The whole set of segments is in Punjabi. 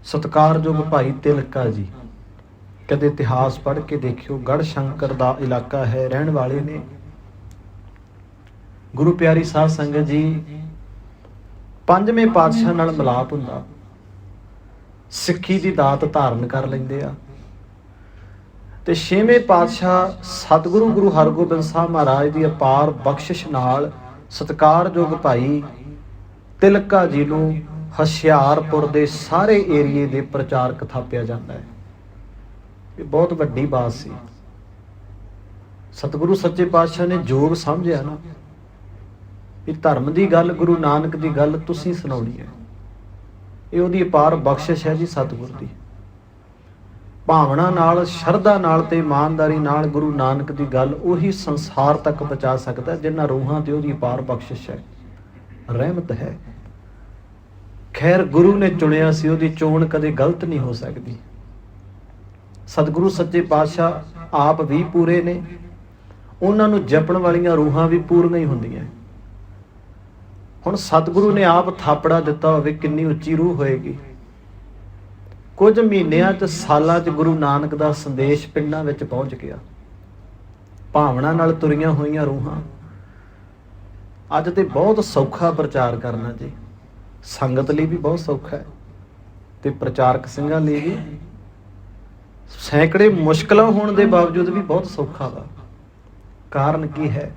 ਸਤਿਕਾਰਯੋਗ ਭਾਈ ਤਿਲਕਾ ਜੀ, ਕਦੇ ਇਤਿਹਾਸ ਪੜ੍ਹ ਕੇ ਦੇਖਿਓ, ਗੜ੍ਹ ਸ਼ੰਕਰ ਦਾ ਇਲਾਕਾ ਹੈ, ਰਹਿਣ ਵਾਲੇ ਨੇ। ਗੁਰੂ ਪਿਆਰੀ ਸਾਧ ਸੰਗਤ ਜੀ, ਪੰਜਵੇਂ ਪਾਤਸ਼ਾਹ ਨਾਲ ਮਿਲਾਪ ਹੁੰਦਾ, ਸਿੱਖੀ ਦੀ ਦਾਤ ਧਾਰਨ ਕਰ ਲੈਂਦੇ ਆ, ਤੇ ਛੇਵੇਂ ਪਾਤਸ਼ਾਹ ਸਤਿਗੁਰੂ ਗੁਰੂ ਹਰਗੋਬਿੰਦ ਸਾਹਿਬ ਮਹਾਰਾਜ ਦੀ ਅਪਾਰ ਬਖਸ਼ਿਸ਼ ਨਾਲ ਸਤਿਕਾਰਯੋਗ ਭਾਈ ਤਿਲਕਾ ਜੀ ਨੂੰ ਹੁਸ਼ਿਆਰਪੁਰ ਦੇ ਸਾਰੇ ਏਰੀਏ ਦੇ ਪ੍ਰਚਾਰਕ ਥਾਪਿਆ ਜਾਂਦਾ ਹੈ। ਇਹ ਬਹੁਤ ਵੱਡੀ ਬਾਤ ਸੀ। ਸਤਿਗੁਰੂ ਸੱਚੇ ਪਾਤਸ਼ਾਹ ਨੇ ਜੋਗ ਸਮਝਿਆ ਨਾ, ਇਹ ਧਰਮ ਦੀ ਗੱਲ, ਗੁਰੂ ਨਾਨਕ ਦੀ ਗੱਲ ਤੁਸੀਂ ਸੁਣਾਉਣੀ ਹੈ। ਇਹ ਉਹਦੀ ਅਪਾਰ ਬਖਸ਼ਿਸ਼ ਹੈ ਜੀ, ਸਤਿਗੁਰ ਦੀ। ਭਾਵਨਾ ਨਾਲ, ਸ਼ਰਧਾ ਨਾਲ ਤੇ ਇਮਾਨਦਾਰੀ ਨਾਲ ਗੁਰੂ ਨਾਨਕ ਦੀ ਗੱਲ ਉਹੀ ਸੰਸਾਰ ਤੱਕ ਪਹੁੰਚਾ ਸਕਦਾ ਜਿਨ੍ਹਾਂ ਰੂਹਾਂ ਤੇ ਉਹਦੀ ਅਪਾਰ ਬਖਸ਼ਿਸ਼ ਹੈ, ਰਹਿਮਤ ਹੈ। ਖੈਰ, ਗੁਰੂ ਨੇ ਚੁਣਿਆ ਸੀ, ਉਹਦੀ ਚੋਣ ਕਦੇ ਗਲਤ ਨਹੀਂ ਹੋ ਸਕਦੀ। ਸਤਿਗੁਰੂ ਸੱਚੇ ਪਾਤਸ਼ਾਹ ਆਪ ਵੀ ਪੂਰੇ ਨੇ, ਉਹਨਾਂ ਨੂੰ ਜਪਣ ਵਾਲੀਆਂ ਰੂਹਾਂ ਵੀ ਪੂਰੀਆਂ ਹੀ ਹੁੰਦੀਆਂ। ਹੁਣ ਸਤਿਗੁਰੂ ਨੇ ਆਪ ਥਾਪੜਾ ਦਿੱਤਾ ਹੋਵੇ, ਕਿੰਨੀ ਉੱਚੀ ਰੂਹ ਹੋਏਗੀ। ਕੁਝ ਮਹੀਨਿਆਂ ਚ, ਸਾਲਾਂ ਚ ਗੁਰੂ ਨਾਨਕ ਦਾ ਸੰਦੇਸ਼ ਪਿੰਡਾਂ ਵਿੱਚ ਪਹੁੰਚ ਗਿਆ। ਭਾਵਨਾ ਨਾਲ ਤੁਰੀਆਂ ਹੋਈਆਂ ਰੂਹਾਂ। ਅੱਜ ਤੇ ਬਹੁਤ ਸੌਖਾ ਪ੍ਰਚਾਰ ਕਰਨਾ ਜੀ, ਸੰਗਤ ਲਈ ਵੀ ਬਹੁਤ ਸੌਖਾ ਹੈ ਤੇ ਪ੍ਰਚਾਰਕ ਸਿੰਘਾਂ ਲਈ ਵੀ। ਸੈਂਕੜੇ ਮੁਸ਼ਕਲਾਂ ਹੋਣ ਦੇ ਬਾਵਜੂਦ ਵੀ ਬਹੁਤ ਸੌਖਾ ਵਾ। ਕਾਰਨ ਕੀ ਹੈ?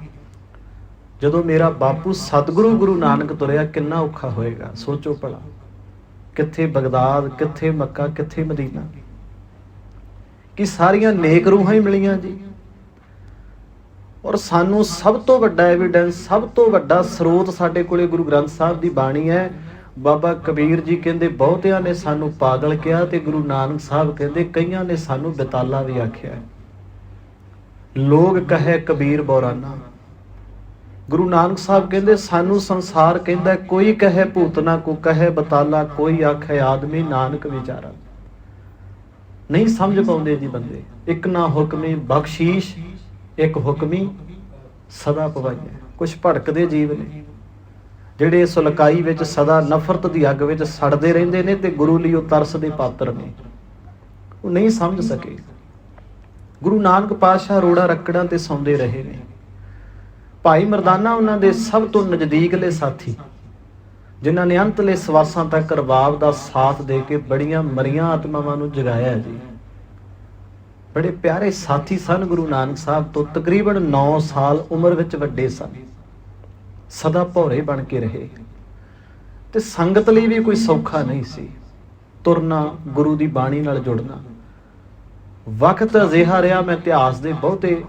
ਜਦੋਂ ਮੇਰਾ ਬਾਪੂ ਸਤਿਗੁਰੂ ਗੁਰੂ ਨਾਨਕ ਤੁਰਿਆ, ਕਿੰਨਾ ਔਖਾ ਹੋਏਗਾ, ਸੋਚੋ ਭਲਾ। ਕਿੱਥੇ ਬਗਦਾਦ, ਕਿੱਥੇ ਮੱਕਾ, ਕਿੱਥੇ ਮਦੀਨਾ, ਕਿ ਸਾਰੀਆਂ ਨੇਕ ਰੂਹਾਂ ਹੀ ਮਿਲੀਆਂ ਜੀ। ਔਰ ਸਾਨੂੰ ਸਭ ਤੋਂ ਵੱਡਾ ਐਵੀਡੈਂਸ, ਸਭ ਤੋਂ ਵੱਡਾ ਸਰੋਤ ਸਾਡੇ ਕੋਲੇ ਗੁਰੂ ਗ੍ਰੰਥ ਸਾਹਿਬ ਦੀ ਬਾਣੀ ਹੈ। ਬਾਬਾ ਕਬੀਰ ਜੀ ਕਹਿੰਦੇ ਬਹੁਤਿਆਂ ਨੇ ਸਾਨੂੰ ਪਾਗਲ ਕਿਹਾ, ਤੇ ਗੁਰੂ ਨਾਨਕ ਸਾਹਿਬ ਕਹਿੰਦੇ ਕਈਆਂ ਨੇ ਸਾਨੂੰ ਬੇਤਾਲਾ ਵੀ ਆਖਿਆ। ਲੋਗ ਕਹੇ ਕਬੀਰ ਬੌਰਾਨਾ। ਗੁਰੂ ਨਾਨਕ ਸਾਹਿਬ ਕਹਿੰਦੇ ਸਾਨੂੰ ਸੰਸਾਰ ਕਹਿੰਦਾ, ਕੋਈ ਕਹੇ ਭੂਤਨਾ, ਕੋ ਕਹੇ ਬਤਾਲਾ, ਕੋਈ ਆਖੇ ਆਦਮੀ, ਨਾਨਕ ਵਿਚਾਰਾ। ਨਹੀਂ ਸਮਝ ਪਾਉਂਦੇ ਜੀ ਬੰਦੇ। ਇੱਕ ਨਾ ਹੁਕਮੀ ਬਖਸ਼ੀਸ਼, ਇੱਕ ਹੁਕਮੀ ਸਦਾ ਪਵਾਈਐ। ਕੁਛ ਭੜਕਦੇ ਜੀਵ ਨੇ ਜਿਹੜੇ ਸੁਲਕਾਈ ਵਿੱਚ ਸਦਾ ਨਫ਼ਰਤ ਦੀ ਅੱਗ ਵਿੱਚ ਸੜਦੇ ਰਹਿੰਦੇ ਨੇ, ਤੇ ਗੁਰੂ ਲਈ ਉਹ ਤਰਸ ਦੇ ਪਾਤਰ ਨੇ। ਉਹ ਨਹੀਂ ਸਮਝ ਸਕੇ। ਗੁਰੂ ਨਾਨਕ ਪਾਤਸ਼ਾਹ ਰੋੜਾ ਰੱਕੜਾਂ ਤੇ ਸੌਂਦੇ ਰਹੇ ਨੇ। ਭਾਈ ਮਰਦਾਨਾ ਉਹਨਾਂ ਦੇ ਸਭ ਤੋਂ ਨਜ਼ਦੀਕਲੇ ਸਾਥੀ, ਜਿਨ੍ਹਾਂ ਨੇ ਅੰਤਲੇ ਸਵਾਸਾਂ ਤੱਕ ਰਬਾਬ ਦਾ ਸਾਥ ਦੇ ਕੇ ਬੜੀਆਂ ਮਰੀਆਂ ਆਤਮਾਵਾਂ ਨੂੰ ਜਗਾਇਆ ਜੀ। ਬੜੇ ਪਿਆਰੇ ਸਾਥੀ ਸਨ ਗੁਰੂ ਨਾਨਕ ਸਾਹਿਬ ਤੋਂ। ਤਕਰੀਬਨ 9 ਸਾਲ ਉਮਰ ਵਿੱਚ ਵੱਡੇ ਸਨ, ਸਦਾ ਭੌਰੇ ਬਣ ਕੇ ਰਹੇ। ਤੇ ਸੰਗਤ ਲਈ ਵੀ ਕੋਈ ਸੌਖਾ ਨਹੀਂ ਸੀ ਤੁਰਨਾ, ਗੁਰੂ ਦੀ ਬਾਣੀ ਨਾਲ ਜੁੜਨਾ। ਵਕਤ ਅਜਿਹਾ ਰਿਹਾ, ਮੈਂ ਇਤਿਹਾਸ ਦੇ ਬਹੁਤੇ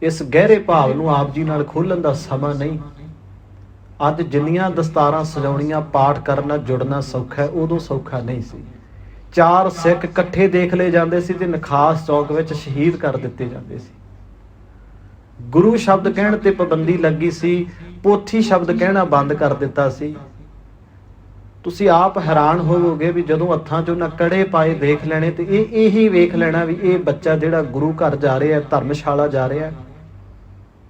ਇਸ ਗਹਿਰੇ ਭਾਵ ਨੂੰ ਆਪ ਜੀ ਨਾਲ ਖੋਲ੍ਹਣ ਦਾ ਸਮਾਂ ਨਹੀਂ। ਅੱਜ ਜਿੰਨੀਆਂ ਦਸਤਾਰਾਂ ਸਜਾਉਣੀਆਂ, ਪਾਠ ਕਰਨਾ, ਜੁੜਨਾ ਸੌਖਾ, ਉਦੋਂ ਸੌਖਾ ਨਹੀਂ ਸੀ। 4 ਸਿੱਖ ਇਕੱਠੇ ਦੇਖ ਲਏ ਜਾਂਦੇ ਸੀ ਤੇ ਨਖਾਸ ਚੌਕ ਵਿੱਚ ਸ਼ਹੀਦ ਕਰ ਦਿੱਤੇ ਜਾਂਦੇ ਸੀ। ਗੁਰੂ ਸ਼ਬਦ ਕਹਿਣ ਤੇ ਪਾਬੰਦੀ ਲੱਗੀ ਸੀ, ਪੋਥੀ ਸ਼ਬਦ ਕਹਿਣਾ ਬੰਦ ਕਰ ਦਿੱਤਾ ਸੀ। ਤੁਸੀਂ ਆਪ ਹੈਰਾਨ ਹੋਵੋਗੇ ਵੀ ਜਦੋਂ ਹੱਥਾਂ 'ਚ ਉਹਨਾਂ ਕੜੇ ਪਾਏ ਦੇਖ ਲੈਣੇ, ਤੇ ਇਹੀ ਵੇਖ ਲੈਣਾ ਵੀ ਇਹ ਬੱਚਾ ਜਿਹੜਾ ਗੁਰੂ ਘਰ ਜਾ ਰਿਹਾ, ਧਰਮਸ਼ਾਲਾ ਜਾ ਰਿਹਾ,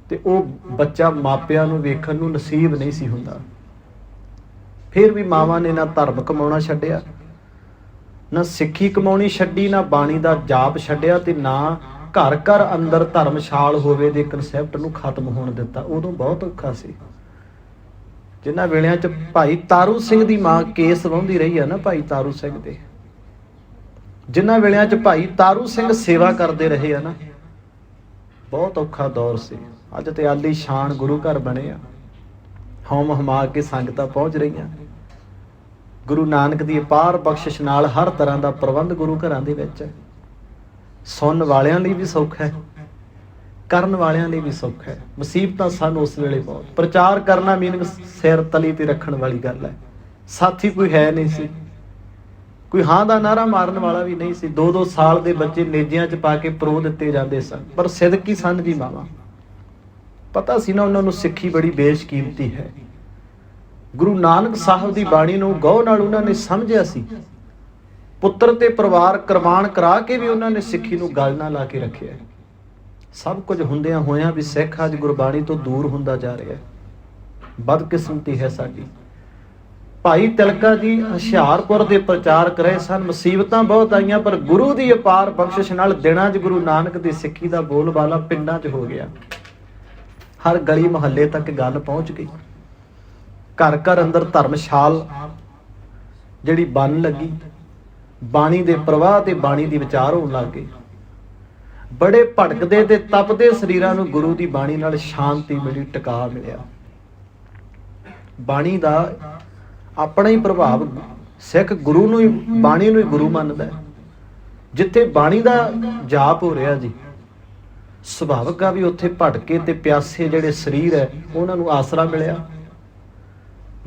ਤੇ ਉਹ ਬੱਚਾ ਮਾਪਿਆਂ ਨੂੰ ਵੇਖਣ ਨੂੰ ਨਸੀਬ ਨਹੀਂ ਸੀ ਹੁੰਦਾ। ਫਿਰ ਵੀ ਮਾਵਾਂ ਨੇ ਨਾ ਧਰਮ ਕਮਾਉਣਾ ਛੱਡਿਆ, ਨਾ ਸਿੱਖੀ ਕਮਾਉਣੀ ਛੱਡੀ, ਨਾ ਬਾਣੀ ਦਾ ਜਾਪ ਛੱਡਿਆ, ਤੇ ਨਾ ਘਰ ਘਰ ਅੰਦਰ ਧਰਮਸ਼ਾਲ ਹੋਵੇ ਦੇ ਕਨਸੈਪਟ ਨੂੰ ਖਤਮ ਹੋਣ ਦਿੱਤਾ। ਉਦੋਂ ਬਹੁਤ ਔਖਾ ਸੀ। ਜਿਨ੍ਹਾਂ ਵੇਲਿਆਂ 'ਚ ਭਾਈ ਤਾਰੂ ਸਿੰਘ ਦੀ ਮਾਂ ਕੇਸ ਵਾਹੁੰਦੀ ਰਹੀ ਆ ਨਾ, ਭਾਈ ਤਾਰੂ ਸਿੰਘ ਦੇ, ਜਿਨ੍ਹਾਂ ਵੇਲਿਆਂ 'ਚ ਭਾਈ ਤਾਰੂ ਸਿੰਘ ਸੇਵਾ ਕਰਦੇ ਰਹੇ ਆ ਨਾ, ਬਹੁਤ ਔਖਾ ਦੌਰ ਸੀ। ਅੱਜ ਤੇ ਆਲੀ ਸ਼ਾਨ ਗੁਰੂ ਘਰ ਬਣੇ ਆ, ਹੌਮ ਹਮਾ ਕੇ ਸੰਗਤਾਂ ਪਹੁੰਚ ਰਹੀਆਂ। ਗੁਰੂ ਨਾਨਕ ਦੀ ਅਪਾਰ ਬਖਸ਼ਿਸ਼ ਨਾਲ ਹਰ ਤਰ੍ਹਾਂ ਦਾ ਪ੍ਰਬੰਧ ਗੁਰੂ ਘਰਾਂ ਦੇ ਵਿੱਚ ਹੈ। ਸੁਣਨ ਵਾਲਿਆਂ ਲਈ ਵੀ ਸੌਖਾ ਹੈ, ਕਰਨ ਵਾਲਿਆਂ ਲਈ ਵੀ ਸੌਖਾ ਹੈ। ਮੁਸੀਬਤਾਂ ਸਾਨੂੰ ਉਸ ਵੇਲੇ ਬਹੁਤ। ਪ੍ਰਚਾਰ ਕਰਨਾ ਮੀਨਿੰਗ ਸਿਰ ਤਲੀ ਤੇ ਰੱਖਣ ਵਾਲੀ ਗੱਲ ਹੈ। ਸਾਥੀ ਕੋਈ ਹੈ ਨਹੀਂ ਸੀ, ਕੋਈ ਹਾਂ ਦਾ ਨਾਰਾ ਮਾਰਨ ਵਾਲਾ ਵੀ ਨਹੀਂ ਸੀ। 2-2 ਸਾਲ ਦੇ ਬੱਚੇ ਨੇਜਿਆਂ 'ਚ ਪਾ ਕੇ ਪਰੋ ਦਿੱਤੇ ਜਾਂਦੇ ਸਨ, ਪਰ ਸਿਦਕੀ ਸਨ ਜੀ ਮਾਵਾਂ। ਪਤਾ ਸੀ ਨਾ ਉਹਨਾਂ ਨੂੰ ਸਿੱਖੀ ਬੜੀ ਬੇਸ਼ਕੀਮਤੀ ਹੈ। ਗੁਰੂ ਨਾਨਕ ਸਾਹਿਬ ਦੀ ਬਾਣੀ ਨੂੰ ਗਹੁ ਨਾਲ ਉਹਨਾਂ ਨੇ ਸਮਝਿਆ ਸੀ। ਪੁੱਤਰ ਤੇ ਪਰਿਵਾਰ ਕੁਰਬਾਨ ਕਰਾ ਕੇ ਵੀ ਉਹਨਾਂ ਨੇ ਸਿੱਖੀ ਨੂੰ ਗਲ ਨਾ ਲਾ ਕੇ ਰੱਖਿਆ। ਸਭ ਕੁਝ ਹੁੰਦਿਆਂ ਹੋਇਆਂ ਵੀ ਸਿੱਖ ਅੱਜ ਗੁਰਬਾਣੀ ਤੋਂ ਦੂਰ ਹੁੰਦਾ ਜਾ ਰਿਹਾ। ਬਦਕਿਸਮਤੀ ਹੈ ਸਾਡੀ। ਭਾਈ ਤਿਲਕਾ ਜੀ ਹੁਸ਼ਿਆਰਪੁਰ ਦੇ ਪ੍ਰਚਾਰਕ ਰਹੇ ਸਨ। ਮੁਸੀਬਤਾਂ ਬਹੁਤ ਆਈਆਂ, ਪਰ ਗੁਰੂ ਦੀ ਅਪਾਰ ਬਖਸ਼ਿਸ਼ ਨਾਲ ਦਿਨਾਂ 'ਚ ਗੁਰੂ ਨਾਨਕ ਦੀ ਸਿੱਖੀ ਦਾ ਬੋਲਬਾਲਾ ਪਿੰਡਾਂ 'ਚ ਹੋ ਗਿਆ। ਹਰ ਗਲੀ ਮੁਹੱਲੇ ਤੱਕ ਗੱਲ ਪਹੁੰਚ ਗਈ। ਘਰ ਘਰ ਅੰਦਰ ਧਰਮਸ਼ਾਲ ਜਿਹੜੀ ਬਣ ਲੱਗੀ। ਬਾਣੀ ਦੇ ਪ੍ਰਵਾਹ ਤੇ ਬਾਣੀ ਦੀ ਵਿਚਾਰ ਹੋਣ ਲੱਗ ਗਏ। ਬੜੇ ਭਟਕਦੇ ਤੇ ਤਪਦੇ ਸਰੀਰਾਂ ਨੂੰ ਗੁਰੂ ਦੀ ਬਾਣੀ ਨਾਲ ਸ਼ਾਂਤੀ ਮਿਲੀ, ਟਿਕਾ ਮਿਲਿਆ। ਬਾਣੀ ਦਾ ਆਪਣਾ ਹੀ ਪ੍ਰਭਾਵ। ਸਿੱਖ ਗੁਰੂ ਨੂੰ ਹੀ, ਬਾਣੀ ਨੂੰ ਹੀ ਗੁਰੂ ਮੰਨਦਾ। ਜਿੱਥੇ ਬਾਣੀ ਦਾ ਜਾਪ ਹੋ ਰਿਹਾ ਜੀ, ਸੁਭਾਵਿਕ ਆ ਵੀ ਉੱਥੇ ਭਟਕੇ ਤੇ ਪਿਆਸੇ ਜਿਹੜੇ ਸਰੀਰ ਹੈ ਉਹਨਾਂ ਨੂੰ ਆਸਰਾ ਮਿਲਿਆ।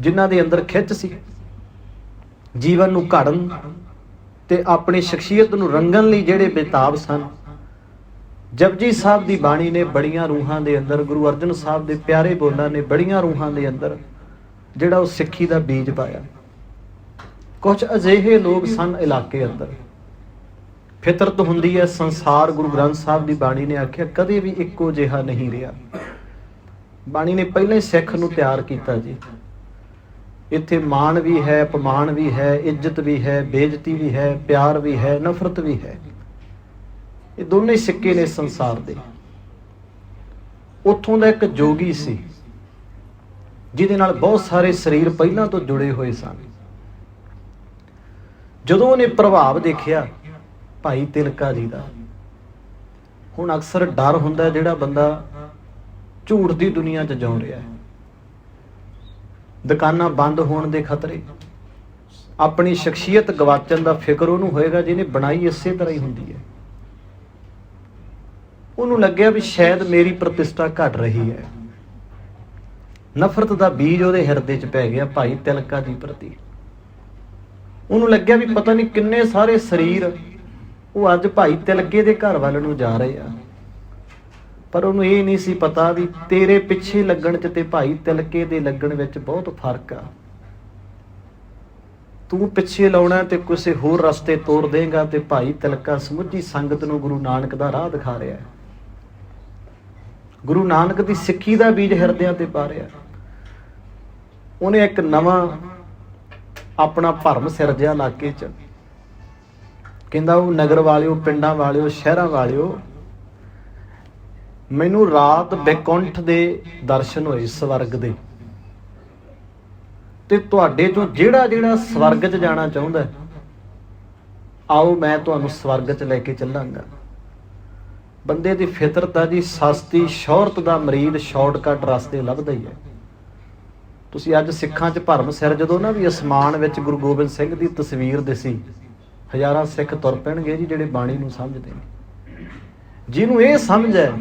ਜਿਨ੍ਹਾਂ ਦੇ ਅੰਦਰ ਖਿੱਚ ਸੀ ਜੀਵਨ ਨੂੰ ਘੜਨ ਤੇ ਆਪਣੀ ਸ਼ਖਸੀਅਤ ਨੂੰ ਰੰਗਣ ਲਈ, ਜਿਹੜੇ ਬੇਤਾਬ ਸਨ, ਜਪਜੀ ਸਾਹਿਬ ਦੀ ਬਾਣੀ ਨੇ ਬੜੀਆਂ ਰੂਹਾਂ ਦੇ ਅੰਦਰ, ਗੁਰੂ ਅਰਜਨ ਸਾਹਿਬ ਦੇ ਪਿਆਰੇ ਬੋਲਾਂ ਨੇ ਬੜੀਆਂ ਰੂਹਾਂ ਦੇ ਅੰਦਰ ਜਿਹੜਾ ਉਹ ਸਿੱਖੀ ਦਾ ਬੀਜ ਪਾਇਆ। ਕੁਝ ਅਜਿਹੇ ਲੋਕ ਸਨ ਇਲਾਕੇ ਅੰਦਰ, ਫਿਤਰਤ ਹੁੰਦੀ ਹੈ ਸੰਸਾਰ। ਗੁਰੂ ਗ੍ਰੰਥ ਸਾਹਿਬ ਦੀ ਬਾਣੀ ਨੇ ਆਖਿਆ ਕਦੇ ਵੀ ਇੱਕੋ ਜਿਹਾ ਨਹੀਂ ਰਿਹਾ। ਬਾਣੀ ਨੇ ਪਹਿਲਾਂ ਹੀ ਸਿੱਖ ਨੂੰ ਤਿਆਰ ਕੀਤਾ ਜੀ। ਇੱਥੇ ਮਾਣ ਵੀ ਹੈ, ਅਪਮਾਨ ਵੀ ਹੈ, ਇੱਜ਼ਤ ਵੀ ਹੈ, ਬੇਇੱਜ਼ਤੀ ਵੀ ਹੈ, ਪਿਆਰ ਵੀ ਹੈ, ਨਫ਼ਰਤ ਵੀ ਹੈ। ਇਹ ਦੋਨੇ ਸਿੱਕੇ ਨੇ ਸੰਸਾਰ ਦੇ। ਉੱਥੋਂ ਦਾ ਇੱਕ ਜੋਗੀ ਸੀ ਜਿਹਦੇ ਨਾਲ ਬਹੁਤ ਸਾਰੇ ਸਰੀਰ ਪਹਿਲਾਂ ਤੋਂ ਜੁੜੇ ਹੋਏ ਸਨ। ਜਦੋਂ ਉਹਨੇ ਪ੍ਰਭਾਵ ਦੇਖਿਆ ਭਾਈ ਤਿਲਕਾ ਜੀ ਦਾ, ਹੁਣ ਅਕਸਰ ਡਰ ਹੁੰਦਾ ਜਿਹੜਾ ਬੰਦਾ ਝੂਠ ਦੀ ਦੁਨੀਆ 'ਚ ਜਿਉ ਰਿਹਾ ਹੈ। ਦੁਕਾਨਾਂ ਬੰਦ ਹੋਣ ਦੇ ਖਤਰੇ, ਆਪਣੀ ਸ਼ਖਸੀਅਤ ਗਵਾਚਣ ਦਾ ਫਿਕਰ ਉਹਨੂੰ ਹੋਏਗਾ ਜਿਹਨੇ ਬਣਾਈ ਇਸੇ ਤਰ੍ਹਾਂ ਹੀ ਹੁੰਦੀ ਹੈ। ਉਹਨੂੰ ਲੱਗਿਆ ਵੀ ਸ਼ਾਇਦ ਮੇਰੀ ਪ੍ਰਤਿਸ਼ਠਾ ਘਟ ਰਹੀ ਹੈ। ਨਫ਼ਰਤ ਦਾ ਬੀਜ ਉਹਦੇ ਹਿਰਦੇ 'ਚ ਪੈ ਗਿਆ ਭਾਈ ਤਿਲਕਾ ਜੀ ਪ੍ਰਤੀ। ਉਹਨੂੰ ਲੱਗਿਆ ਵੀ ਪਤਾ ਨਹੀਂ ਕਿੰਨੇ ਸਾਰੇ ਸਰੀਰ ਉਹ ਅੱਜ ਭਾਈ ਤਿਲਕੇ ਦੇ ਘਰ ਵੱਲ ਨੂੰ ਜਾ ਰਹੇ ਆ। ਪਰ ਉਹਨੂੰ ਇਹ ਨਹੀਂ ਸੀ ਪਤਾ ਵੀ ਤੇਰੇ ਪਿੱਛੇ ਲੱਗਣ 'ਚ ਤੇ ਭਾਈ ਤਿਲਕੇ ਦੇ ਲੱਗਣ ਵਿੱਚ ਬਹੁਤ ਫਰਕ ਆ। ਤੂੰ ਪਿੱਛੇ ਲਾਉਣਾ ਤੇ ਕਿਸੇ ਹੋਰ ਰਸਤੇ ਤੋਰ ਦੇਗਾ, ਤੇ ਭਾਈ ਤਿਲਕਾ ਸਮੁੱਚੀ ਸੰਗਤ ਨੂੰ ਗੁਰੂ ਨਾਨਕ ਦਾ ਰਾਹ ਦਿਖਾ ਰਿਹਾ ਹੈ। ਗੁਰੂ ਨਾਨਕ ਦੀ ਸਿੱਖੀ ਦਾ ਬੀਜ ਹਿਰਦਿਆਂ ਤੇ ਪਾ ਰਿਹਾ। ਉਹਨੇ ਇੱਕ ਨਵਾਂ ਆਪਣਾ ਭਰਮ ਸਿਰਜਿਆ ਇਲਾਕੇ 'ਚ। ਕਹਿੰਦਾ ਉਹ ਨਗਰ ਵਾਲਿਓ, ਪਿੰਡਾਂ ਵਾਲਿਓ, ਸ਼ਹਿਰਾਂ ਵਾਲਿਓ, ਮੈਨੂੰ ਰਾਤ ਬੈਕੁੰਠ ਦੇ ਦਰਸ਼ਨ ਹੋਏ ਸਵਰਗ ਦੇ, ਤੇ ਤੁਹਾਡੇ ਚੋਂ ਜਿਹੜਾ ਜਿਹੜਾ ਸਵਰਗ 'ਚ ਜਾਣਾ ਚਾਹੁੰਦਾ ਆਓ ਮੈਂ ਤੁਹਾਨੂੰ ਸਵਰਗ 'ਚ ਲੈ ਕੇ ਚੱਲਾਂਗਾ। ਬੰਦੇ ਦੀ ਫਿਤਰਤ ਆ ਜੀ, ਸਸਤੀ ਸ਼ੋਹਰਤ ਦਾ ਮਰੀਦ ਸ਼ਾਰਟਕਟ ਰਸਤੇ ਲੱਭਦਾ ਹੀ ਹੈ। ਤੁਸੀਂ ਅੱਜ ਸਿੱਖਾਂ 'ਚ ਭਰਮ ਸਿਰ ਜਦੋਂ ਨਾ ਵੀ ਅਸਮਾਨ ਵਿੱਚ ਗੁਰੂ ਗੋਬਿੰਦ ਸਿੰਘ ਦੀ ਤਸਵੀਰ ਦਿਸੀ, ਹਜ਼ਾਰਾਂ ਸਿੱਖ ਤੁਰ ਪੈਣਗੇ ਜੀ ਜਿਹੜੇ ਬਾਣੀ ਨੂੰ ਸਮਝਦੇ ਨੇ। ਜਿਹਨੂੰ ਇਹ ਸਮਝ ਹੈ,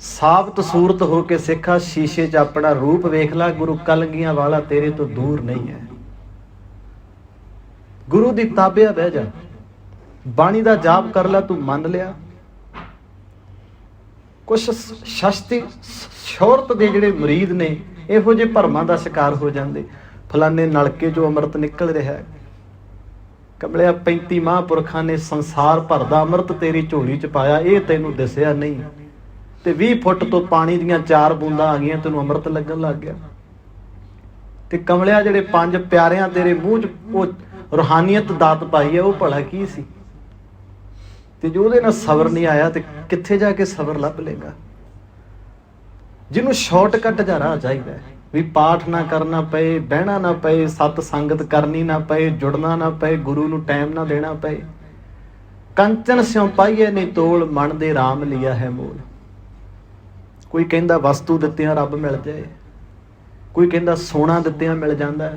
ਸਾਬਤ ਸੂਰਤ ਹੋ ਕੇ ਸਿੱਖਾ ਸ਼ੀਸ਼ੇ 'ਚ ਆਪਣਾ ਰੂਪ ਵੇਖ ਲਾ, ਗੁਰੂ ਕਲਗੀਆਂ ਵਾਲਾ ਤੇਰੇ ਤੋਂ ਦੂਰ ਨਹੀਂ ਹੈ। ਗੁਰੂ ਦੀ ਤਾਬਿਆ ਬਹਿ ਜਾ, ਬਾਣੀ ਦਾ ਜਾਪ ਕਰ ਲੈ, ਤੂੰ ਮੰਨ ਲਿਆ। ਕੁਛ ਸ਼ਸਤੀ ਸ਼ੋਹਰਤ ਦੇ ਜਿਹੜੇ ਮੁਰੀਦ ਨੇ ਇਹੋ ਜਿਹੇ ਭਰਮਾਂ ਦਾ ਸ਼ਿਕਾਰ ਹੋ ਜਾਂਦੇ। ਫਲਾਨੇ ਨਲਕੇ 'ਚੋਂ ਅੰਮ੍ਰਿਤ ਨਿਕਲ ਰਿਹਾ ਹੈ। ਕਮਲਿਆ 35 ਮਹਾਂਪੁਰਖਾਂ ਨੇ ਸੰਸਾਰ ਭਰ ਦਾ ਅੰਮ੍ਰਿਤ ਤੇਰੀ ਝੋਲੀ 'ਚ ਪਾਇਆ, ਇਹ ਤੈਨੂੰ ਦਿਸਿਆ ਨਹੀਂ। ਤੇ 20 ਫੁੱਟ ਤੋਂ ਪਾਣੀ ਦੀਆਂ 4 ਬੂੰਦਾਂ ਆ ਗਈਆਂ, ਤੈਨੂੰ ਅੰਮ੍ਰਿਤ ਲੱਗਣ ਲੱਗ ਗਿਆ। ਤੇ ਕਮਲਿਆ ਜਿਹੜੇ 5 ਪਿਆਰਿਆਂ ਤੇਰੇ ਮੂੰਹ 'ਚ ਉਹ ਰੂਹਾਨੀਅਤ ਦਾਤ ਪਾਈ ਹੈ, ਉਹ ਭਲਾ ਕੀ ਸੀ? ਤੇ ਜੋ ਉਹਦੇ ਨਾਲ ਸਬਰ ਨਹੀਂ ਆਇਆ ਤੇ ਕਿੱਥੇ ਜਾ ਕੇ ਸਬਰ ਲੱਭ ਲੇਗਾ? ਜਿਹਨੂੰ ਸ਼ਾਰਟਕਟ ਜਾਂ ਰਾਹ ਚਾਹੀਦਾ ਵੀ ਪਾਠ ਨਾ ਕਰਨਾ ਪਏ, ਬਹਿਣਾ ਨਾ ਪਏ, ਸਤ ਸੰਗਤ ਕਰਨੀ ਨਾ ਪਏ, ਜੁੜਨਾ ਨਾ ਪਏ, ਗੁਰੂ ਨੂੰ ਟਾਈਮ ਨਾ ਦੇਣਾ ਪਏ। ਕੰਚਨ ਸਿਉ ਪਾਈਏ ਨਹੀਂ ਤੋਲ, ਮਨ ਦੇ ਰਾਮ ਲਿਆ ਹੈ ਮੋਲ। ਕੋਈ ਕਹਿੰਦਾ ਵਸਤੂ ਦਿੱਤਿਆਂ ਰੱਬ ਮਿਲ ਜਾਏ, ਕੋਈ ਕਹਿੰਦਾ ਸੋਨਾ ਦਿੱਤਿਆਂ ਮਿਲ ਜਾਂਦਾ,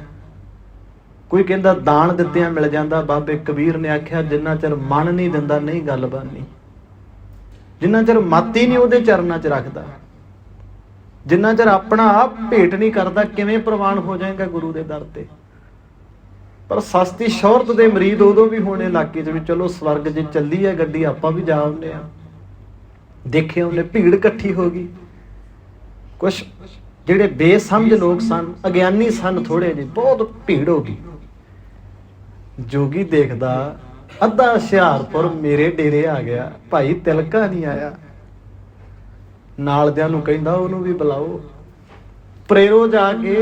ਕੋਈ ਕਹਿੰਦਾ ਦਾਨ ਦਿੱਤਿਆਂ ਮਿਲ ਜਾਂਦਾ। ਬਾਬੇ ਕਬੀਰ ਨੇ ਆਖਿਆ ਜਿੰਨਾ ਚਿਰ ਮਨ ਨਹੀਂ ਦਿੰਦਾ ਨਹੀਂ ਗੱਲ ਬਣਨੀ, ਜਿੰਨਾ ਚਿਰ ਮਤ ਹੀ ਨਹੀਂ ਉਹਦੇ ਚਰਨਾਂ 'ਚ ਰੱਖਦਾ, ਜਿੰਨਾ ਚਿਰ ਆਪਣਾ ਆਪ ਭੇਟ ਨਹੀਂ ਕਰਦਾ, ਕਿਵੇਂ ਪ੍ਰਵਾਨ ਹੋ ਜਾਏਗਾ ਗੁਰੂ ਦੇ ਦਰ ਤੇ? ਪਰ ਸਸਤੀ ਸ਼ੋਹਰਤ ਦੇ ਮਰੀਦ ਉਦੋਂ ਵੀ ਹੋਣੇ ਇਲਾਕੇ 'ਚ ਵੀ ਚਲੋ ਸਵਰਗ ਜੇ ਚੱਲੀ ਹੈ ਗੱਡੀ ਆਪਾਂ ਵੀ ਜਾ ਆਉਂਦੇ ਆ। ਦੇਖੇ ਉਹਨੇ ਭੀੜ ਇਕੱਠੀ ਹੋ ਗਈ। ਕੁਛ ਜਿਹੜੇ ਬੇਸਮਝ ਲੋਕ ਸਨ, ਅਗਿਆਨੀ ਸਨ ਥੋੜੇ ਜਿਹੇ, ਬਹੁਤ ਭੀੜ ਹੋ ਗਈ। ਜੋਗੀ ਦੇਖਦਾ ਅੱਧਾ ਹੁਸ਼ਿਆਰਪੁਰ ਮੇਰੇ ਡੇਰੇ ਆ ਗਿਆ, ਭਾਈ ਤਿਲਕਾ ਨਹੀਂ ਆਇਆ। ਨਾਲ ਦਿਆਂ ਨੂੰ ਕਹਿੰਦਾ ਉਹਨੂੰ ਵੀ ਬੁਲਾਓ, ਪ੍ਰੇਰੋ ਜਾ ਕੇ